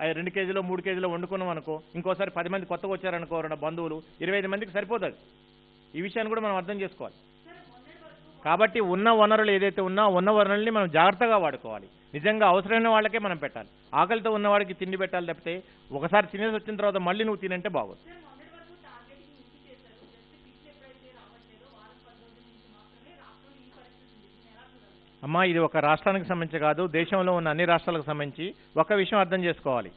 2 కేజీలు 3 కేజీలు వండుకున్నాం అనుకో, ఇంకోసారి 10 మంది కొత్తగా వచ్చారనుకో, బంధువులు 25 మందికి సరిపోతుంది. ఈ విషయాన్ని కూడా మనం అర్థం చేసుకోవాలి. కాబట్టి ఉన్న వనరులు ఏదైతే ఉన్నా ఉన్న వనరుల్ని మనం జాగ్రత్తగా వాడుకోవాలి. నిజంగా అవసరమైన వాళ్ళకే మనం పెట్టాలి. ఆకలితో ఉన్నవాడికి తిండి పెట్టాలి తప్పితే ఒకసారి తినేసి వచ్చిన తర్వాత మళ్ళీ నువ్వు తినంటే బాగోదు. అమ్మా, ఇది ఒక రాష్ట్రానికి సంబంధించి కాదు, దేశంలో ఉన్న అన్ని రాష్ట్రాలకు సంబంధించి ఒక విషయం అర్థం చేసుకోవాలి.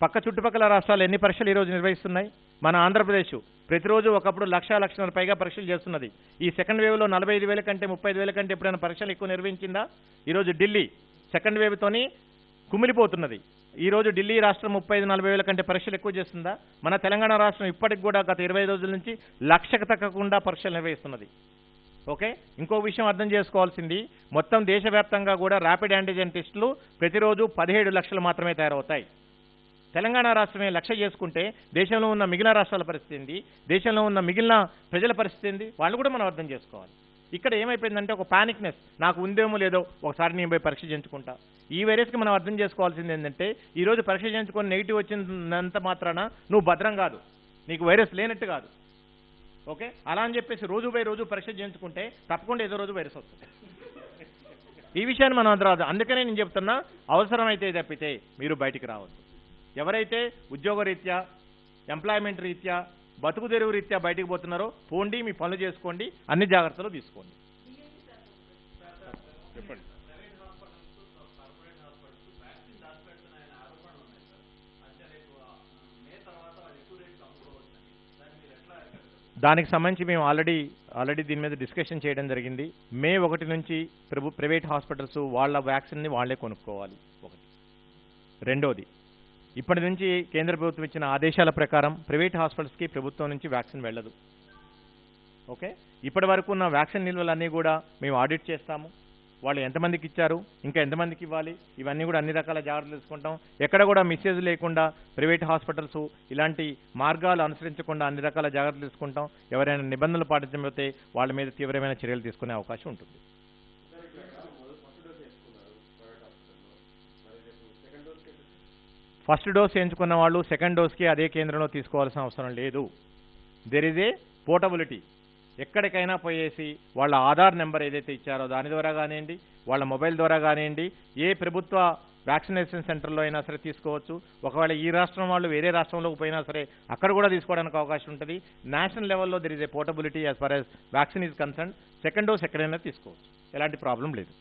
పక్క చుట్టుపక్కల రాష్ట్రాలు ఎన్ని పరీక్షలు ఈరోజు నిర్వహిస్తున్నాయి? మన ఆంధ్రప్రదేశ్ ప్రతిరోజు ఒకప్పుడు 1,00,00,000 పైగా పరీక్షలు చేస్తున్నది. ఈ సెకండ్ వేవ్లో 45,000 కంటే 30,000 కంటే ఎప్పుడైనా పరీక్షలు ఎక్కువ నిర్వహించిందా? ఈరోజు ఢిల్లీ సెకండ్ వేవ్తోని కుమిలిపోతున్నది. ఈరోజు ఢిల్లీ రాష్ట్రం 35,000-40,000 కంటే పరీక్షలు ఎక్కువ చేస్తుందా? మన తెలంగాణ రాష్ట్రం ఇప్పటికి కూడా గత 20 రోజుల నుంచి 1,00,000కు తగ్గకుండా పరీక్షలు నిర్వహిస్తున్నది. ఓకే, ఇంకో విషయం అర్థం చేసుకోవాల్సింది, మొత్తం దేశవ్యాప్తంగా కూడా ర్యాపిడ్ యాంటిజెన్ టెస్టులు ప్రతిరోజు 17 లక్షలు మాత్రమే తయారవుతాయి. తెలంగాణ రాష్ట్రమే 1,00,000 చేసుకుంటే దేశంలో ఉన్న మిగిలిన రాష్ట్రాల పరిస్థితి ఏంది, దేశంలో ఉన్న మిగిలిన ప్రజల పరిస్థితి ఏంది, వాళ్ళు కూడా మనం అర్థం చేసుకోవాలి. ఇక్కడ ఏమైపోయిందంటే ఒక పానిక్నెస్, నాకు ఉందేమో లేదో ఒకసారి నేను పోయి పరీక్ష చేయించుకుంటా. ఈ వైరస్కి మనం అర్థం చేసుకోవాల్సింది ఏంటంటే, ఈరోజు పరీక్ష చేయించుకొని నెగిటివ్ వచ్చినంత మాత్రాన నువ్వు భద్రం కాదు, నీకు వైరస్ లేనట్టు కాదు. ఓకే, అలా అని చెప్పేసి రోజు బై రోజు పరీక్ష చేయించుకుంటే తప్పకుండా ఏదో రోజు వైరస్ వస్తుంది. ఈ విషయాన్ని మనం అందరం, అందుకనే నేను చెప్తున్నా, అవసరమైతే తప్పితే మీరు బయటికి రావద్దు. ఎవరైతే ఉద్యోగ రీత్యా, ఎంప్లాయ్మెంట్ రీత్యా, బతుకు తెరువు రీత్యా బయటికి పోతున్నారో పోండి, మీ పనులు చేసుకోండి, అన్ని జాగ్రత్తలు తీసుకోండి. చెప్పండి. దానికి సంబంధించి మేము ఆల్రెడీ దీని మీద డిస్కషన్ చేయడం జరిగింది. మే 1 నుంచి ప్రైవేట్ హాస్పిటల్స్ వాళ్ళ వ్యాక్సిన్ని వాళ్లే కొనుక్కోవాలి. ఒకటి. రెండోది, ఇప్పటి నుంచి కేంద్ర ప్రభుత్వం ఇచ్చిన ఆదేశాల ప్రకారం ప్రైవేట్ హాస్పిటల్స్కి ప్రభుత్వం నుంచి వ్యాక్సిన్ వెళ్ళదు. ఓకే, ఇప్పటి వరకు ఉన్న వ్యాక్సిన్ నిల్వలన్నీ కూడా మేము ఆడిట్ చేస్తాము. వాళ్ళు ఎంతమందికి ఇచ్చారు, ఇంకా ఎంతమందికి ఇవ్వాలి, ఇవన్నీ కూడా అన్ని రకాల జాగ్రత్తలు తీసుకుంటాం. ఎక్కడ కూడా మిస్యూజ్ లేకుండా ప్రైవేట్ హాస్పిటల్స్ ఇలాంటి మార్గాలు అనుసరించకుండా అన్ని రకాల జాగ్రత్తలు తీసుకుంటాం. ఎవరైనా నిబంధనలు పాటించకపోతే వాళ్ళ మీద తీవ్రమైన చర్యలు తీసుకునే అవకాశం ఉంటుంది. ఫస్ట్ డోస్ ఎంచుకున్న వాళ్ళు సెకండ్ డోస్కి అదే కేంద్రంలో తీసుకోవాల్సిన అవసరం లేదు. There is a portability. ఎక్కడికైనా పోయేసి వాళ్ళ ఆధార్ నెంబర్ ఏదైతే ఇచ్చారో దాని ద్వారా కానివ్వండి, వాళ్ళ మొబైల్ ద్వారా కానివ్వండి, ఏ ప్రభుత్వ వ్యాక్సినేషన్ సెంటర్లో అయినా సరే తీసుకోవచ్చు. ఒకవేళ ఈ రాష్ట్రం వాళ్ళు వేరే రాష్ట్రంలోకి పోయినా సరే అక్కడ కూడా తీసుకోవడానికి అవకాశం ఉంటుంది. నేషనల్ లెవెల్లో there is a portability as far as vaccine is concern. Second dose ఎక్కడైనా తీసుకోవచ్చు, ఎలాంటి ప్రాబ్లం లేదు.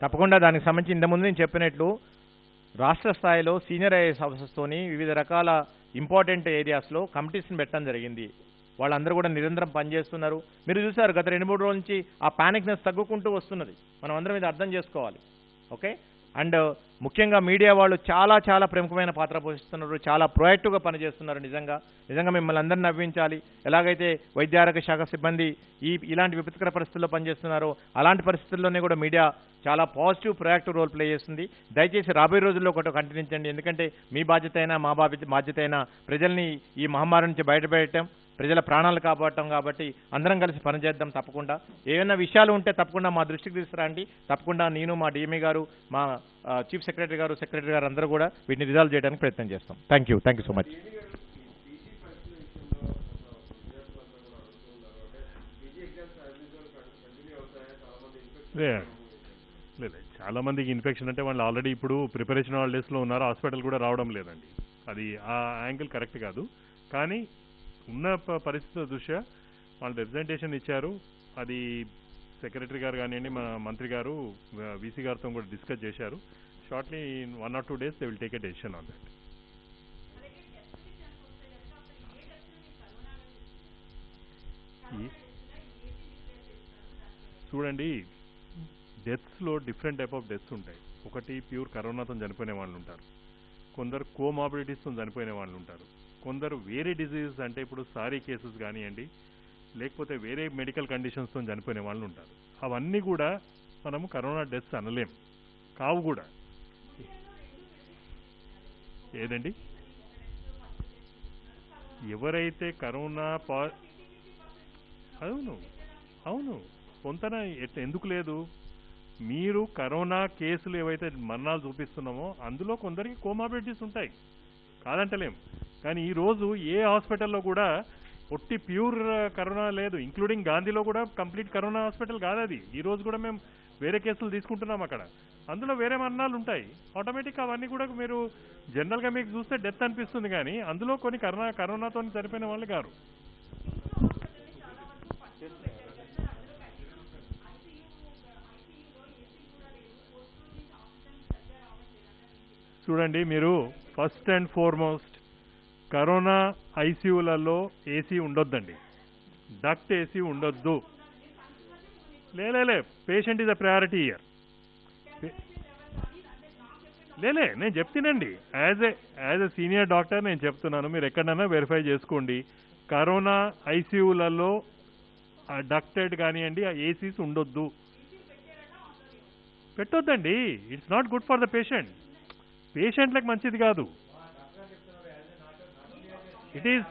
తప్పకుండా దానికి సంబంధించి ఇంతకుముందు నేను చెప్పినట్లు రాష్ట్ర స్థాయిలో సీనియర్ ఐఏఎస్ ఆఫీసర్స్తోని వివిధ రకాల ఇంపార్టెంట్ ఏరియాస్లో కమిటీస్ని పెట్టడం జరిగింది. వాళ్ళందరూ కూడా నిరంతరం పనిచేస్తున్నారు. మీరు చూసారు గత 2-3 రోజుల నుంచి ఆ పానిక్నెస్ తగ్గుకుంటూ వస్తున్నది. మనం అందరం ఇది అర్థం చేసుకోవాలి. ఓకే, అండ్ ముఖ్యంగా మీడియా వాళ్ళు చాలా ప్రముఖమైన పాత్ర పోషిస్తున్నారు, చాలా ప్రొయాక్టివ్గా పనిచేస్తున్నారు. నిజంగా మిమ్మల్ని అందరినీ నవ్వించాలి. ఎలాగైతే వైద్య ఆరోగ్య శాఖ సిబ్బంది ఇలాంటి విపత్కర పరిస్థితుల్లో పనిచేస్తున్నారో అలాంటి పరిస్థితుల్లోనే కూడా మీడియా చాలా పాజిటివ్ ప్రొయాక్టివ్ రోల్ ప్లే చేస్తుంది. దయచేసి రాబోయే రోజుల్లో ఒకటి కంటిన్యూంచండి. ఎందుకంటే మీ బాధ్యత అయినా మా బాధ్యత అయినా ప్రజల్ని ఈ మహమ్మారి నుంచి బయటపెట్టడం, ప్రజల ప్రాణాలు కాపాడటం. కాబట్టి అందరం కలిసి పనిచేద్దాం. తప్పకుండా ఏమైనా విషయాలు ఉంటే తప్పకుండా మా దృష్టికి తీసుకురండి. తప్పకుండా నేను, మా డిఎంఈ గారు, మా చీఫ్ సెక్రటరీ గారు అందరూ కూడా వీటిని రిజాల్వ్ చేయడానికి ప్రయత్నం చేస్తాం. Thank you so much. లేదు, చాలా మందికి ఇన్ఫెక్షన్ అంటే వాళ్ళు ఆల్రెడీ ఇప్పుడు ప్రిపరేషన్ హాలిడేస్లో ఉన్నారు, హాస్పిటల్ కూడా రావడం లేదండి. అది ఆ యాంగిల్ కరెక్ట్ కాదు. కానీ ఉన్న పరిస్థితుల దృష్ట్యా వాళ్ళు రిప్రజెంటేషన్ ఇచ్చారు. అది సెక్రటరీ గారు కానివ్వండి, మన మంత్రి గారు వీసీ గారితో కూడా డిస్కస్ చేశారు. Shortly in 1 or 2 days they will take a decision on that. చూడండి, డెత్స్లో డిఫరెంట్ టైప్ ఆఫ్ డెత్స్ ఉంటాయి. ఒకటి ప్యూర్ కరోనాతో చనిపోయిన వాళ్ళు ఉంటారు, కొందరు కోమార్బిడిటీస్తో చనిపోయిన వాళ్ళు ఉంటారు, కొందరు వేరే డిజీజెస్ అంటే ఇప్పుడు సారీ కేసెస్ కానివ్వండి, లేకపోతే వేరే మెడికల్ కండిషన్స్తో చనిపోయిన వాళ్ళు ఉంటారు. అవన్నీ కూడా మనము కరోనా డెత్స్ అనలేం, కావు కూడా. ఏదండి, ఎవరైతే కరోనా అవును కొంతన ఎందుకు లేదు, మీరు కరోనా కేసులు ఏవైతే మరణాలు చూపిస్తున్నామో అందులో కొందరికి కోమార్బిడిటీస్ ఉంటాయి, కాదంటలేం. కానీ ఈరోజు ఏ హాస్పిటల్లో కూడా ఒట్టి ప్యూర్ కరోనా లేదు. ఇంక్లూడింగ్ గాంధీలో కూడా కంప్లీట్ కరోనా హాస్పిటల్ కాదు అది. ఈరోజు కూడా మేము వేరే కేసులు తీసుకుంటున్నాం అక్కడ, అందులో వేరే మరణాలు ఉంటాయి. ఆటోమేటిక్గా అవన్నీ కూడా మీరు జనరల్గా మీకు చూస్తే డెత్ అనిపిస్తుంది, కానీ అందులో కొన్ని కరోనాతో చనిపోయిన వాళ్ళు గారు. చూడండి, మీరు ఫస్ట్ అండ్ ఫార్మోస్ట్ కరోనా ఐసీయూలలో ఏసీ ఉండొద్దండి, డక్ట్ ఏసీ ఉండొద్దు. లే patient is a priority here. నేను చెప్తానండి, యాజ్ ఎ సీనియర్ డాక్టర్ నేను చెప్తున్నాను, మీరు ఎక్కడైనా వెరిఫై చేసుకోండి. కరోనా ఐసీయూలలో డక్టెడ్ కానివ్వండి, ఆ ఏసీస్ ఉండొద్దు, పెట్టొద్దండి. It's not good for the పేషెంట్లకు మంచిది కాదు. It is